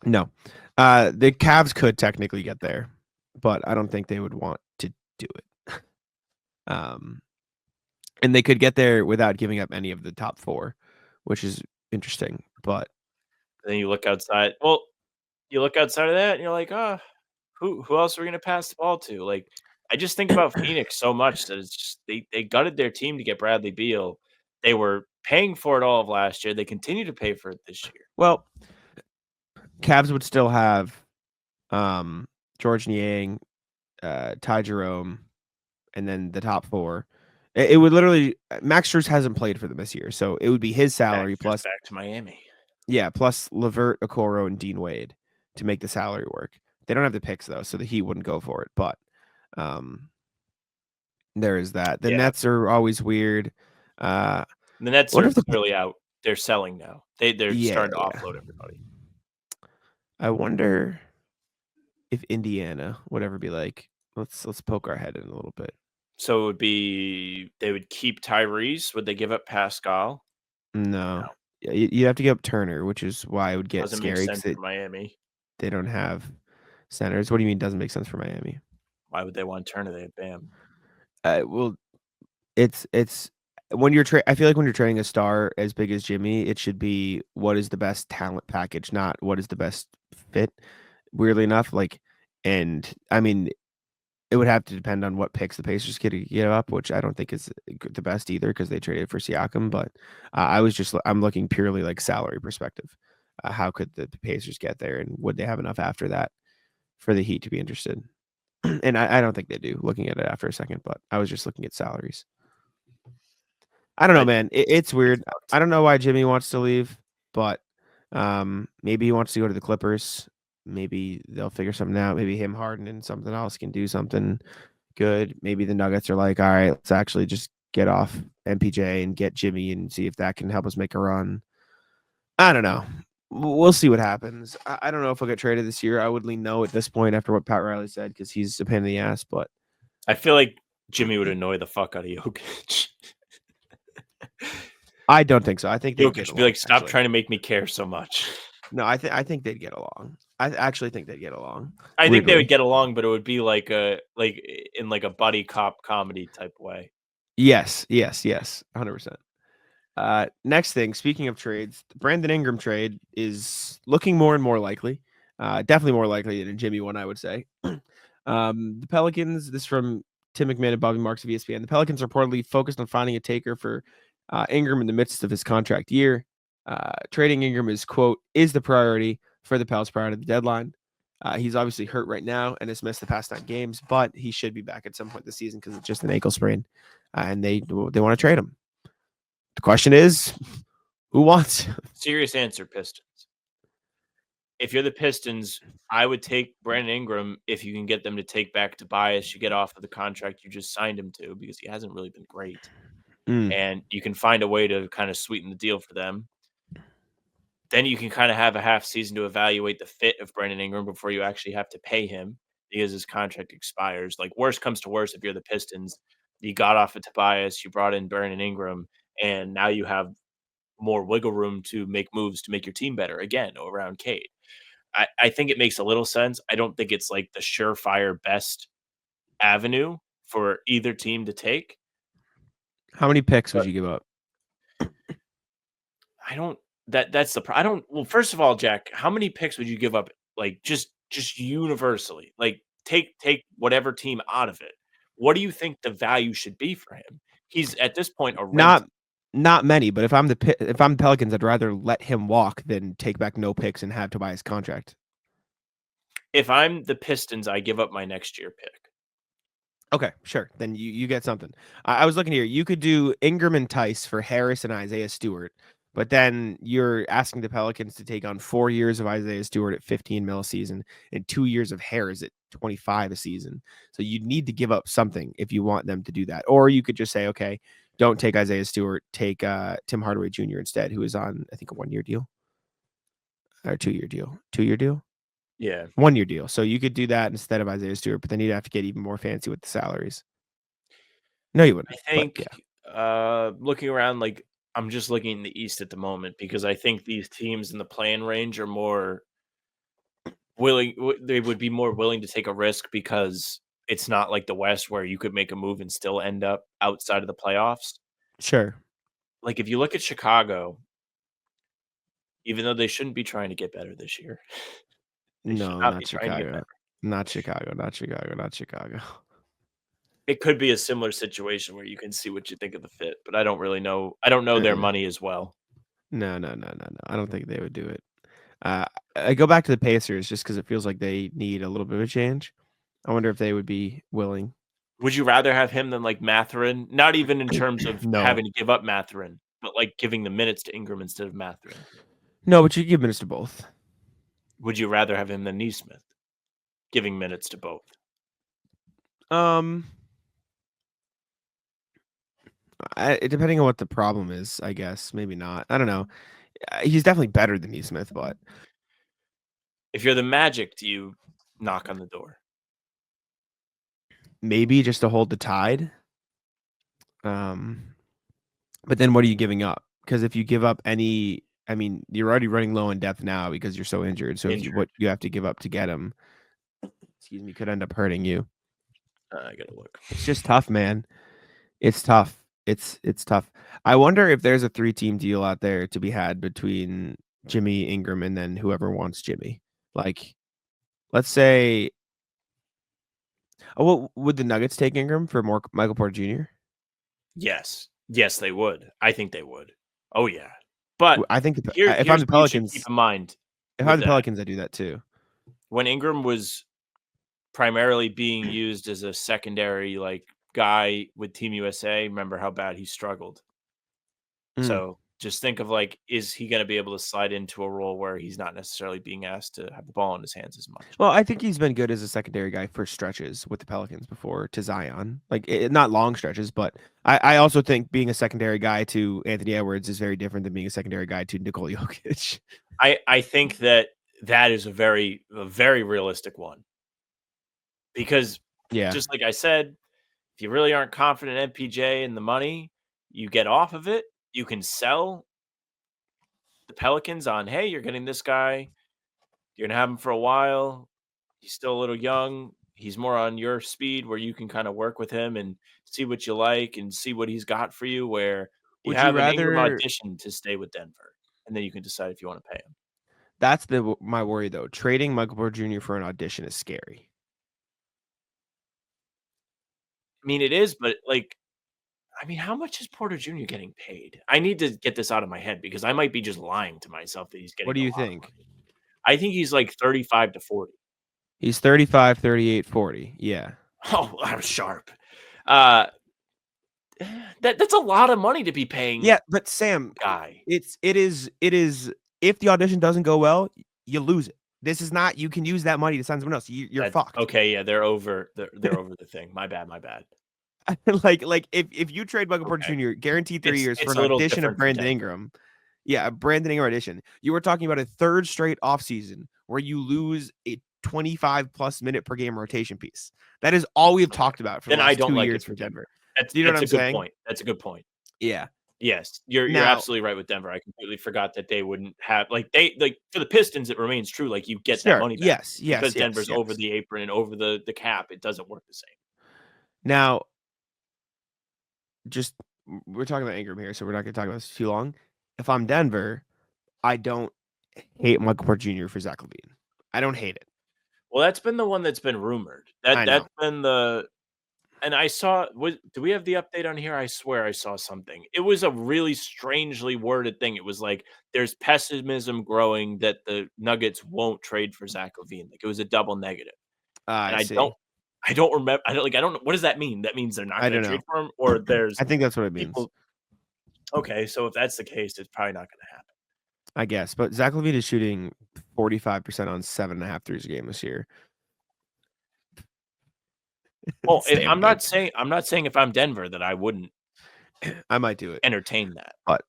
No, the Cavs could technically get there, but I don't think they would want to do it. Um, and they could get there without giving up any of the top four, which is interesting. But Then you look outside you look outside of that and you're like, "Ah, who else are we gonna pass the ball to?" Like, I just think about Phoenix so much that it's just they gutted their team to get Bradley Beal. They were paying for it all of last year. They continue to pay for it this year. well, Cavs would still have George Niang, Ty Jerome, and then the top four. It would literally Max Strus hasn't played for them this year, so it would be his salary Just plus back to Miami. plus Levert, Okoro, and Dean Wade to make the salary work. They don't have the picks though, so the Heat wouldn't go for it. But um, there is that. The Yeah. Nets are always weird. Uh, The Nets what are if the clearly out. They're selling now. They're yeah, starting to yeah. offload everybody. I wonder if Indiana would ever be like, let's poke our head in a little bit. So it would be they would keep Tyrese. Would they give up Pascal? No, No. yeah, you have to give up Turner, which is why it would get Doesn't make scary because sense for Miami. they don't have centers. What do you mean doesn't make sense for Miami? Why would they want Turner? They have Bam. Well, it's when you're I feel like when you're trading a star as big as Jimmy, it should be what is the best talent package, not what is the best fit. Weirdly enough, and I mean, it would have to depend on what picks the Pacers could give up, which I don't think is the best either because they traded for Siakam. But I'm looking purely like salary perspective. How could the Pacers get there, and would they have enough after that for the Heat to be interested? And I don't think they do. Looking at it after a second, but I was just looking at salaries. I don't know, I man. It's weird. tough. I don't know why Jimmy wants to leave, but maybe he wants to go to the Clippers. Maybe they'll figure something out. Maybe him, Harden, and something else can do something good. Maybe the Nuggets are like, all right, let's actually just get off MPJ and get Jimmy and see if that can help us make a run. I don't know. We'll see what happens. I don't know if he'll get traded this year. I would lean no at this point after what Pat Riley said because he's a pain in the ass. But I feel like Jimmy would annoy the fuck out of Jokic. I don't think so. I think they'd Jokic get would be along. like, "Stop trying to make me care so much." No, I think they'd get along. I actually think they'd get along. I think they Weirdly. would get along, but it would be like in like a buddy cop comedy type way. Yes, 100%. Next thing, speaking of trades, the Brandon Ingram trade is looking more and more likely. Definitely more likely than a Jimmy one, I would say. The Pelicans, this from Tim McMahon and Bobby Marks of ESPN. The Pelicans are reportedly focused on finding a taker for Ingram in the midst of his contract year. Trading Ingram is, quote, is the priority for the Pels prior to the deadline. He's obviously hurt right now and has missed the past 9 games, but he should be back at some point this season because it's just an ankle sprain, and they want to trade him. The question is, who wants? Serious answer, Pistons. If you're the Pistons, I would take Brandon Ingram if you can get them to take back Tobias. You get off of the contract you just signed him to because he hasn't really been great. And you can find a way to kind of sweeten the deal for them. Then you can kind of have a half season to evaluate the fit of Brandon Ingram before you actually have to pay him because his contract expires. Like, worst comes to worst, if you're the Pistons, you got off of Tobias, you brought in Brandon Ingram, and now you have more wiggle room to make moves to make your team better again around Cade. I think it makes a little sense. I don't think it's like the surefire best avenue for either team to take. How many picks would you give up? I don't. That's the. I don't. Well, first of all, Jack, how many picks would you give up? Like just universally, like take whatever team out of it. What do you think the value should be for him? He's at this point a rent. Not many, but if I'm the Pelicans, I'd rather let him walk than take back no picks and have Tobias contract. If I'm the Pistons, I give up my next year pick. Okay, sure. Then you get something. I was looking here. You could do Ingram and Tice for Harris and Isaiah Stewart, but then you're asking the Pelicans to take on 4 years of Isaiah Stewart at 15 mil a season and 2 years of Harris at 25 a season. So you need to give up something if you want them to do that. Or you could just say, okay, don't take Isaiah Stewart, take Tim Hardaway Jr. instead, who is on, I think, a 1 year deal or 2 year deal. 2 year deal? Yeah. 1 year deal. So you could do that instead of Isaiah Stewart, but then you'd have to get even more fancy with the salaries. No, you wouldn't. I think looking around, like I'm just looking in the East at the moment because I think these teams in the play-in range are more willing. They would be more willing to take a risk because it's not like the West where you could make a move and still end up outside of the playoffs. Sure. Like if you look at Chicago, even though they shouldn't be trying to get better this year, they should No, not not be trying to get Chicago. better. Not Chicago. Not Chicago. Not Chicago. It could be a similar situation where you can see what you think of the fit, but I don't really know. I don't know their money as well. No. I don't think they would do it. I go back to the Pacers just because it feels like they need a little bit of a change. I wonder if they would be willing. Would you rather have him than like Mathurin? Not even in terms of No. having to give up Mathurin, but like giving the minutes to Ingram instead of Mathurin. No, but you give minutes to both. Would you rather have him than Neesmith, giving minutes to both? Depending on what the problem is, I guess maybe not. I don't know. He's definitely better than Neesmith, but If you're the Magic, do you knock on the door? maybe just to hold the tide. But then what are you giving up? Because if you give up any, I mean, you're already running low in depth now because you're so injured. So what you have to give up to get him, excuse me, could end up hurting you. I gotta look. It's just tough, man. It's tough. It's tough. I wonder if there's a 3-team deal out there to be had between Jimmy, Ingram, and then whoever wants Jimmy. Like, let's say, well, would the Nuggets take Ingram for more Michael Porter Jr.? Yes, they would. I think they would. Oh yeah, but I think if I'm the Pelicans, keep in mind. If I'm the Pelicans, I do that too. When Ingram was primarily being used as a secondary like guy with Team USA, remember how bad he struggled. So just think of like, is he going to be able to slide into a role where he's not necessarily being asked to have the ball in his hands as much? Well, I think he's been good as a secondary guy for stretches with the Pelicans before to Zion, like not long stretches, but I also think being a secondary guy to Anthony Edwards is very different than being a secondary guy to Nikola Jokic. I think that is a very realistic one because just like I said, if you really aren't confident in MPJ and the money, you get off of it. You can sell the Pelicans on, hey, you're getting this guy. You're going to have him for a while. He's still a little young. He's more on your speed where you can kind of work with him and see what you like and see what he's got for you, where you Would you have an Ingram rather? audition to stay with Denver, and then you can decide if you want to pay him. That's my worry though. Trading Michael Porter Jr. for an audition is scary. I mean, it is, but like, I mean, how much is Porter Jr. getting paid? I need to get this out of my head because I might be just lying to myself that he's What getting do a you lot of think? money. I think he's like 35 to 40. He's 35, 38, 40. Yeah. Oh, I'm sharp. Uh, that's a lot of money to be paying Yeah, but Sam, a guy. it is if the audition doesn't go well, you lose it. This is not you can use that money to sign someone else. You're That's fucked. okay. Yeah, they're over. They're over the thing. My bad. My bad. like if you trade Michael Porter Okay. Jr. guaranteed 3 years for It's an a little audition of different for Brandon Denver. Ingram. Yeah, a Brandon Ingram audition. You were talking about a third straight offseason where you lose a 25 plus minute per game rotation piece. That is all we've talked about for the Then I last don't 2 like years it for for Denver. Denver. Do you know what That's I'm a good saying? point. That's a good point. Yeah. Yes, you're Now, absolutely right with Denver. I completely forgot that they wouldn't have they for the Pistons. It remains true. Like you get that sure. money back Yes, because yes, yes, Denver's yes. over the apron and over the cap. It doesn't work the same. Now, just we're talking about Ingram here, so we're not going to talk about this too long. If I'm Denver, I don't hate Michael Porter Jr. for Zach LaVine. I don't hate it. Well, that's been the one that's been rumored. I know. That's been the and I saw do we have the update on here? I swear I saw something. It was a really strangely worded thing. It was like there's pessimism growing that the Nuggets won't trade for Zach LaVine. Like it was a double negative. And I I see. don't remember. I don't know. What does that mean? That means they're not I going don't to know. trade for him, or there's I think that's what it means. people. Okay, so if that's the case, it's probably not going to happen. I guess. But Zach LaVine is shooting 45% on 7.5 threes a game this year. Well, It's damn I'm good. not saying if I'm Denver that I wouldn't I might do it. entertain that. But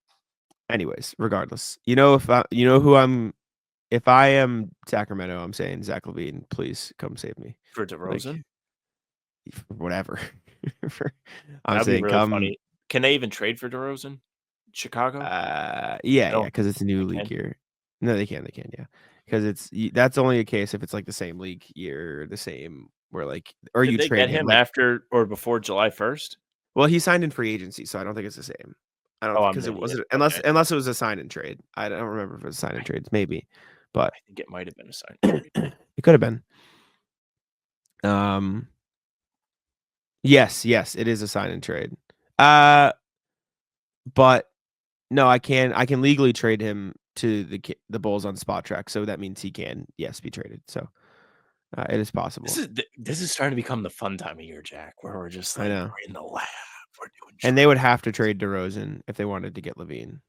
anyways, regardless, if I am Sacramento, I'm saying Zach LaVine, please come save me. For DeRozan? Whatever. I'm That'd be saying really come. funny. Can they even trade for DeRozan? Chicago? Yeah, because it's a new they league can? year. No, they can, yeah. Because that's only a case if it's like the same league year, the same or Did you they trade get him like. after or before July 1st? Well, he signed in free agency, so I don't think it's the same. I don't Oh, I'm because an it idiot. wasn't Okay. unless it was a sign and trade. I don't remember if it was a sign and trade, maybe, but I think it might have been a sign and trade. it could have been. Yes, it is a sign and trade. But no, I can legally trade him to the Bulls on spot track, so that means he can be traded. So it is possible. This is starting to become the fun time of year, Jack, where we're just I like know. we're in the lab, we're doing. And they would have to trade DeRozan if they wanted to get LaVine,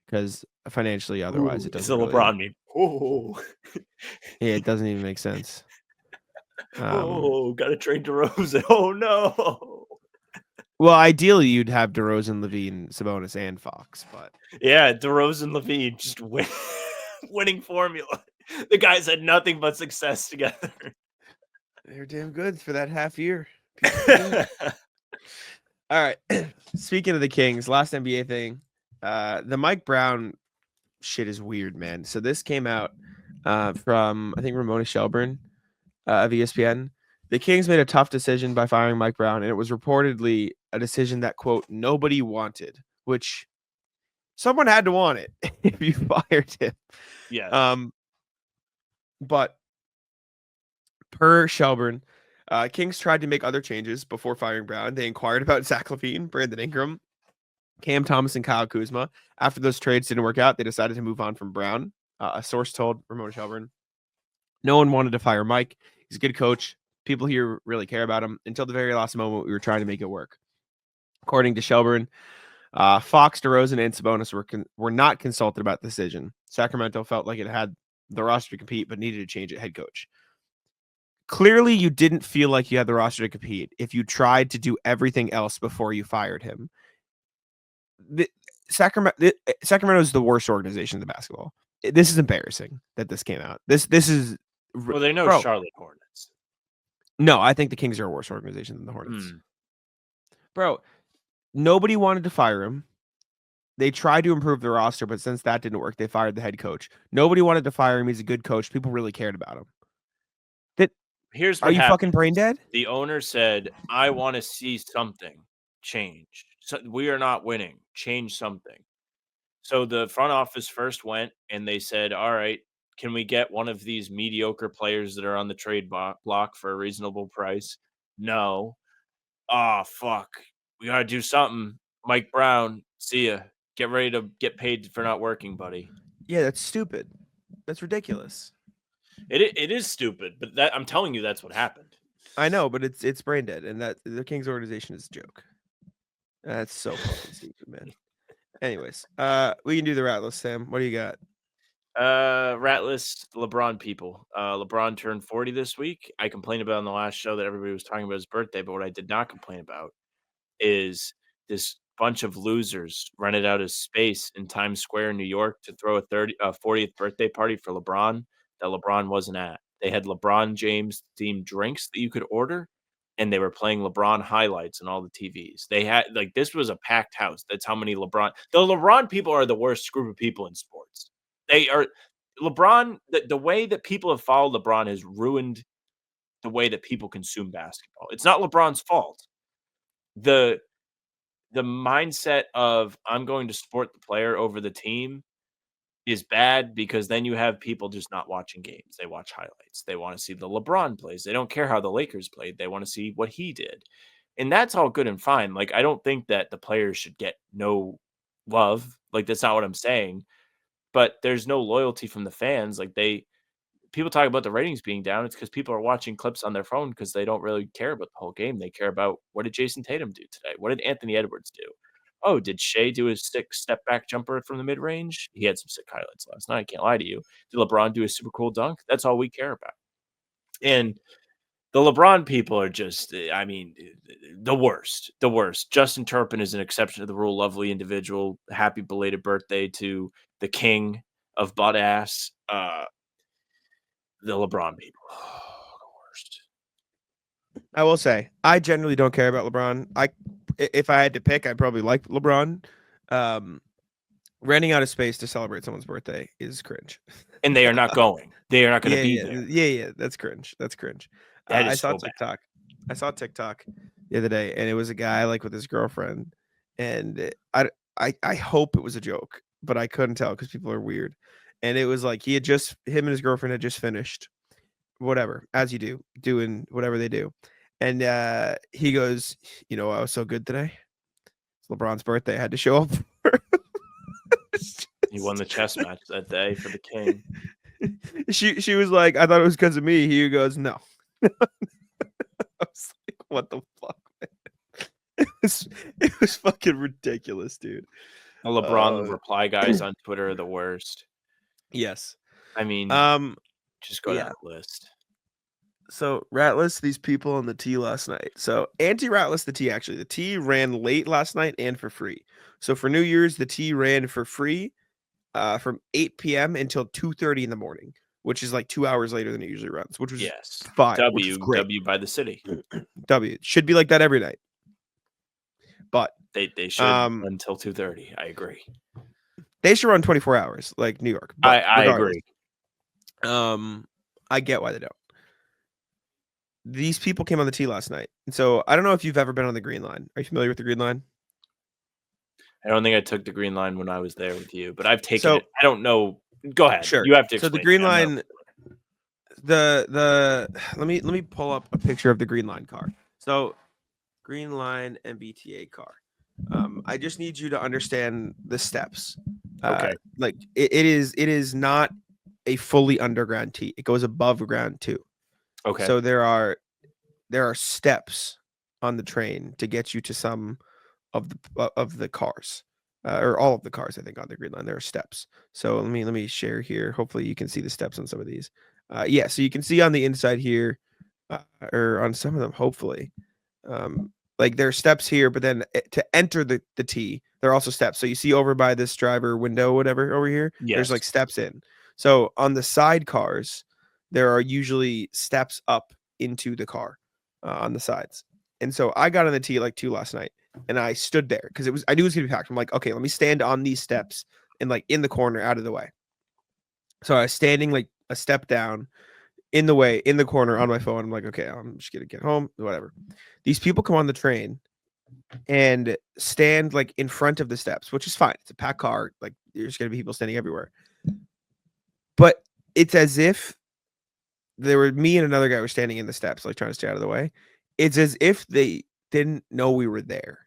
because financially, otherwise, it It's doesn't. the Really, LeBron meme. Oh, yeah, it doesn't even make sense. Gotta trade DeRozan. Oh no. Well, ideally, you'd have DeRozan, LaVine, Sabonis, and Fox, but Yeah, DeRozan, LaVine just winning formula. The guys had nothing but success together. They're damn good for that half year. All right. Speaking of the Kings, last NBA thing, the Mike Brown shit is weird, man. So this came out from, I think, Ramona Shelburne of ESPN. The Kings made a tough decision by firing Mike Brown, and it was reportedly a decision that, quote, nobody wanted, which someone had to want it if you fired him. Yeah. But per Shelburne, Kings tried to make other changes before firing Brown. They inquired about Zach LaVine, Brandon Ingram, Cam Thomas, and Kyle Kuzma. After those trades didn't work out, they decided to move on from Brown. A source told Ramona Shelburne, no one wanted to fire Mike. He's a good coach. People here really care about him. Until the very last moment, we were trying to make it work. According to Shelburne, Fox, DeRozan, and Sabonis were not consulted about the decision. Sacramento felt like it had the roster to compete, but needed to change it. Head coach. Clearly, you didn't feel like you had the roster to compete if you tried to do everything else before you fired him. Sacramento is the worst organization in the basketball. This is embarrassing that this came out. This is Well, they know Charlotte Hornets. No, I think the Kings are a worse organization than the Hornets. Bro, nobody wanted to fire him. They tried to improve the roster, but since that didn't work, they fired the head coach. Nobody wanted to fire him. He's a good coach. People really cared about him. here's Are what you happened. fucking brain dead? The owner said, "I want to see something change. So we are not winning. Change something." So the front office first went and they said, "All right, can we get one of these mediocre players that are on the trade block for a reasonable price?" No. Oh, fuck. We got to do something. Mike Brown, see ya. Get ready to get paid for not working, buddy. Yeah, that's stupid. That's ridiculous. It is stupid, but that I'm telling you, that's what happened. I know, but it's brain dead, and that the Kings organization is a joke. That's so fucking stupid, man. Anyways, we can do the rat list, Sam. What do you got? Rat list, LeBron people. LeBron turned 40 this week. I complained about on the last show that everybody was talking about his birthday, but what I did not complain about is this bunch of losers rented out his space in Times Square in New York to throw a 40th birthday party for LeBron that LeBron wasn't at. They had LeBron James themed drinks that you could order, and they were playing LeBron highlights on all the TVs. They had this was a packed house. That's how many the LeBron people are the worst group of people in sports. They are LeBron. The way that people have followed LeBron has ruined the way that people consume basketball. It's not LeBron's fault. The mindset of I'm going to support the player over the team is bad because then you have people just not watching games. They watch highlights. They want to see the LeBron plays. They don't care how the Lakers played. They want to see what he did. And that's all good and fine. Like, I don't think that the players should get no love. Like, that's not what I'm saying. But there's no loyalty from the fans. Like, people talk about the ratings being down. It's because people are watching clips on their phone because they don't really care about the whole game. They care about, what did Jayson Tatum do today? What did Anthony Edwards do? Oh, did Shea do a sick step back jumper from the mid range? He had some sick highlights last night. I can't lie to you. Did LeBron do a super cool dunk? That's all we care about. And the LeBron people are just, I mean, the worst. The worst. Justin Turpin is an exception to the rule. Lovely individual. Happy belated birthday to the king of butt ass. The LeBron people. Oh, the worst. I will say, I generally don't care about LeBron. If I had to pick, I'd probably like LeBron. Renting out a space to celebrate someone's birthday is cringe. And they are not going. They are not going to be there. Yeah. That's cringe. That's cringe. That I is saw so bad. TikTok. I saw TikTok the other day, and it was a guy like with his girlfriend, and I hope it was a joke, but I couldn't tell because people are weird. And it was like him and his girlfriend had just finished, whatever, as you do, doing whatever they do. And he goes, I was so good today. It's LeBron's birthday. I had to show up. He won the chess match that day for the king. She was like, I thought it was because of me. He goes, no. I was like, what the fuck, man? It was fucking ridiculous, dude. The LeBron reply guys on Twitter are the worst. Yes. I mean, just go down the list. So Ratless, these people on the T last night. So anti-Ratless, the T actually. The T ran late last night and for free. So for New Year's, the T ran for free from 8 p.m. until 2:30 in the morning, which is like 2 hours later than it usually runs, which was fine. W by the city. W should be like that every night. But they should until 2:30. I agree. They should run 24 hours like New York. But I agree. I get why they don't. These people came on the T last night. And so I don't know if you've ever been on the Green Line. Are you familiar with the Green Line? I don't think I took the Green Line when I was there with you, but I've taken it. I don't know. Go ahead. Sure. You have to explain. So the Green Line, let me pull up a picture of the Green Line car. So Green Line MBTA car. I just need you to understand the steps. Okay. Like it is not a fully underground T. It goes above ground too. Okay. So there are steps on the train to get you to some of the cars, or all of the cars. I think on the Green Line there are steps. So let me share here. Hopefully you can see the steps on some of these. Yeah. So you can see on the inside here, or on some of them. Hopefully, like there are steps here, but then to enter the T, there are also steps. So you see over by this driver window, whatever over here, there's like steps in. So on the side cars, there are usually steps up into the car on the sides. And so I got on the T like 2 last night, and I stood there because I knew it was gonna be packed. I'm like, okay, let me stand on these steps and like in the corner out of the way. So I was standing like a step down, in the corner on my phone. I'm like, okay, I'm just gonna get home, whatever. These people come on the train and stand like in front of the steps, which is fine. It's a packed car. Like there's gonna be people standing everywhere. But it's as if me and another guy were standing in the steps, like trying to stay out of the way. It's as if they didn't know we were there.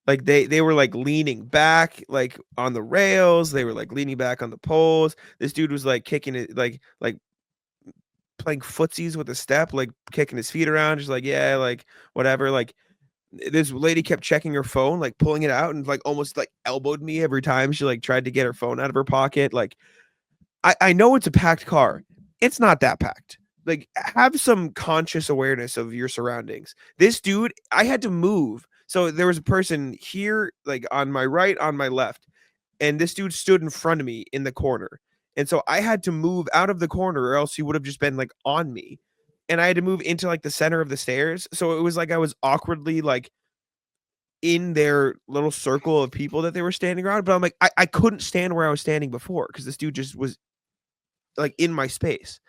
Like they were like leaning back, like on the rails. They were like leaning back on the poles. This dude was like kicking it, like playing footsies with a step, like kicking his feet around, just like yeah, like whatever. Like this lady kept checking her phone, like pulling it out, and like almost like elbowed me every time she like tried to get her phone out of her pocket. Like I know it's a packed car. It's not that packed. Like have some conscious awareness of your surroundings. This dude, I had to move. So there was a person here, like on my right, on my left, and this dude stood in front of me in the corner. And so I had to move out of the corner, or else he would have just been like on me. And I had to move into like the center of the stairs. So it was like I was awkwardly like in their little circle of people that they were standing around. But I'm like, I couldn't stand where I was standing before because this dude just was like in my space.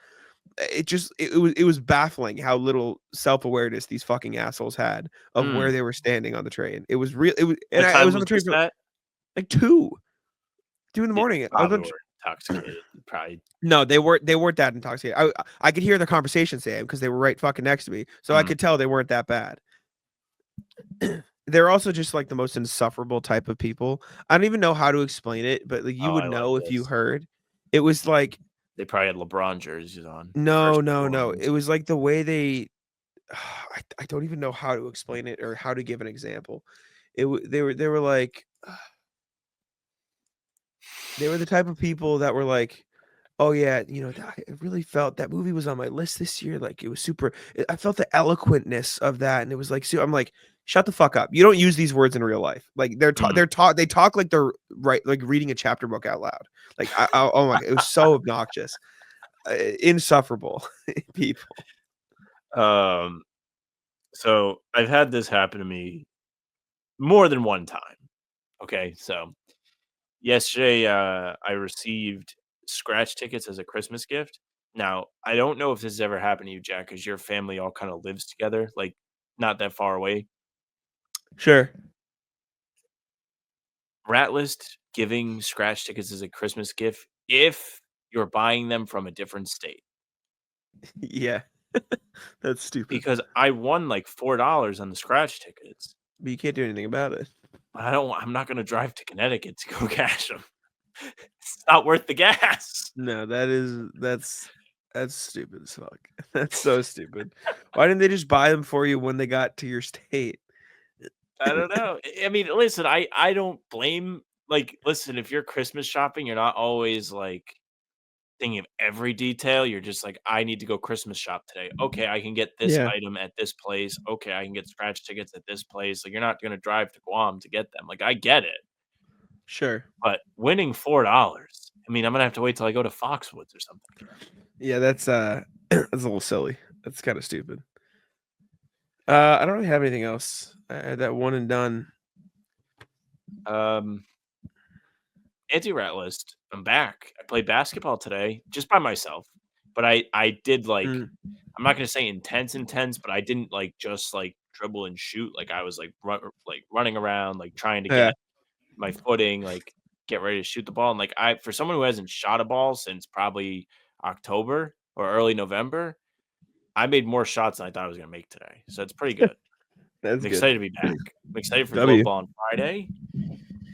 It was baffling how little self-awareness these fucking assholes had of where they were standing on the train. It was real. It was, and What I time was on the was train this for at? like 2 in the Yeah, morning. I was probably on, were intoxicated. Probably. no, they weren't that intoxicated. I could hear their conversation, Sam, because they were right fucking next to me, so I could tell they weren't that bad. They're also just like the most insufferable type of people. I don't even know how to explain it, but like you Oh, would I like know if you this. heard. It was like They probably had LeBron jerseys on. no, First no, no. ones. It was like the way they I don't even know how to explain it or how to give an example. They were like they were the type of people that were like, "Oh yeah, you know, I really felt that movie was on my list this year. Like it was super. I felt the eloquentness of that, and it was like, so I'm like, shut the fuck up. You don't use these words in real life. Like they're taught they talk like they're right, like reading a chapter book out loud. Like oh my, it was so obnoxious, insufferable people. So I've had this happen to me more than one time. Okay, so yesterday I received scratch tickets as a Christmas gift. Now I don't know if this has ever happened to you, Jack, because your family all kind of lives together, like not that far away. Sure. Rat list giving scratch tickets as a Christmas gift if you're buying them from a different state. Yeah. That's stupid. Because I won like $4 on the scratch tickets. But you can't do anything about it. But I'm not gonna drive to Connecticut to go cash them. It's not worth the gas. No, that's stupid as fuck. That's so stupid. Why didn't they just buy them for you when they got to your state? I don't know. I mean, listen, I don't blame like, listen, if you're Christmas shopping, you're not always, like, thinking of every detail. You're just like, "I need to go Christmas shop today. Okay, I can get this Yeah, item at this place. Okay, I can get scratch tickets at this place." Like, you're not gonna drive to Guam to get them. Like, I get it. sure. But winning $4, I mean, I'm gonna have to wait till I go to Foxwoods or something. Yeah, that's that's a little silly. That's kind of stupid. I don't really have anything else. That one and done. Um, Anti-rat list. I'm back. I played basketball today just by myself, but I did like Mm, I'm not gonna say intense, but I didn't like just like dribble and shoot. Like I was like running around, like trying to yeah, get my footing, like get ready to shoot the ball. And like I for someone who hasn't shot a ball since probably October or early November, I made more shots than I thought I was gonna make today. So it's pretty good. that's I'm good. excited to be back. I'm excited for W. Glow Ball on Friday.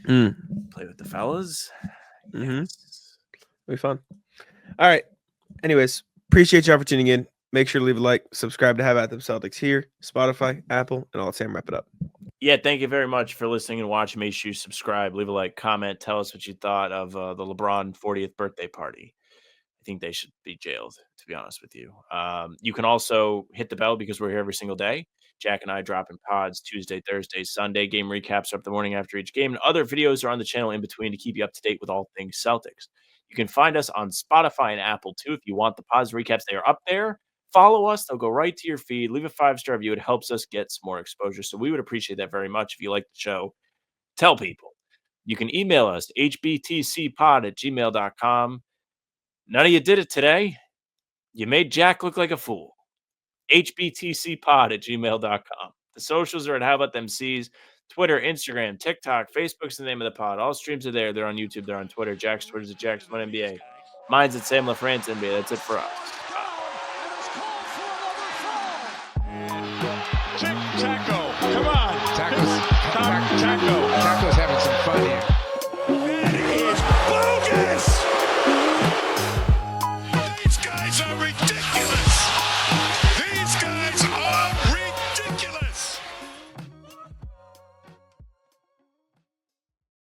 Mm, Play with the fellas. mm-hmm. Yes. It'll be fun. All right. Anyways, appreciate y'all for tuning in. Make sure to leave a like, subscribe to Have At Them Celtics here, Spotify, Apple, and I'll let Sam wrap it up. Yeah, thank you very much for listening and watching. Make sure you subscribe, leave a like, comment, tell us what you thought of the LeBron 40th birthday party. I think they should be jailed, to be honest with you. You can also hit the bell because we're here every single day. Jack and I drop in pods Tuesday, Thursday, Sunday. Game recaps are up the morning after each game, and other videos are on the channel in between to keep you up to date with all things Celtics. You can find us on Spotify and Apple too. If you want the pods recaps, they are up there. Follow us; they'll go right to your feed. Leave a 5-star review; it helps us get some more exposure. So we would appreciate that very much. If you like the show, tell people. You can email us hbtcpod@gmail.com. None of you did it today. You made Jack look like a fool. hbtcpod@gmail.com. The socials are at How About Them C's. Twitter, Instagram, TikTok, Facebook's the name of the pod. All streams are there. They're on YouTube. They're on Twitter. Jack's Twitter's at Jack's1NBA. Mine's at Sam LaFrance NBA. That's it for us. Taco, come on. Taco's Taco. having some fun here. That is bogus. These guys are ridiculous.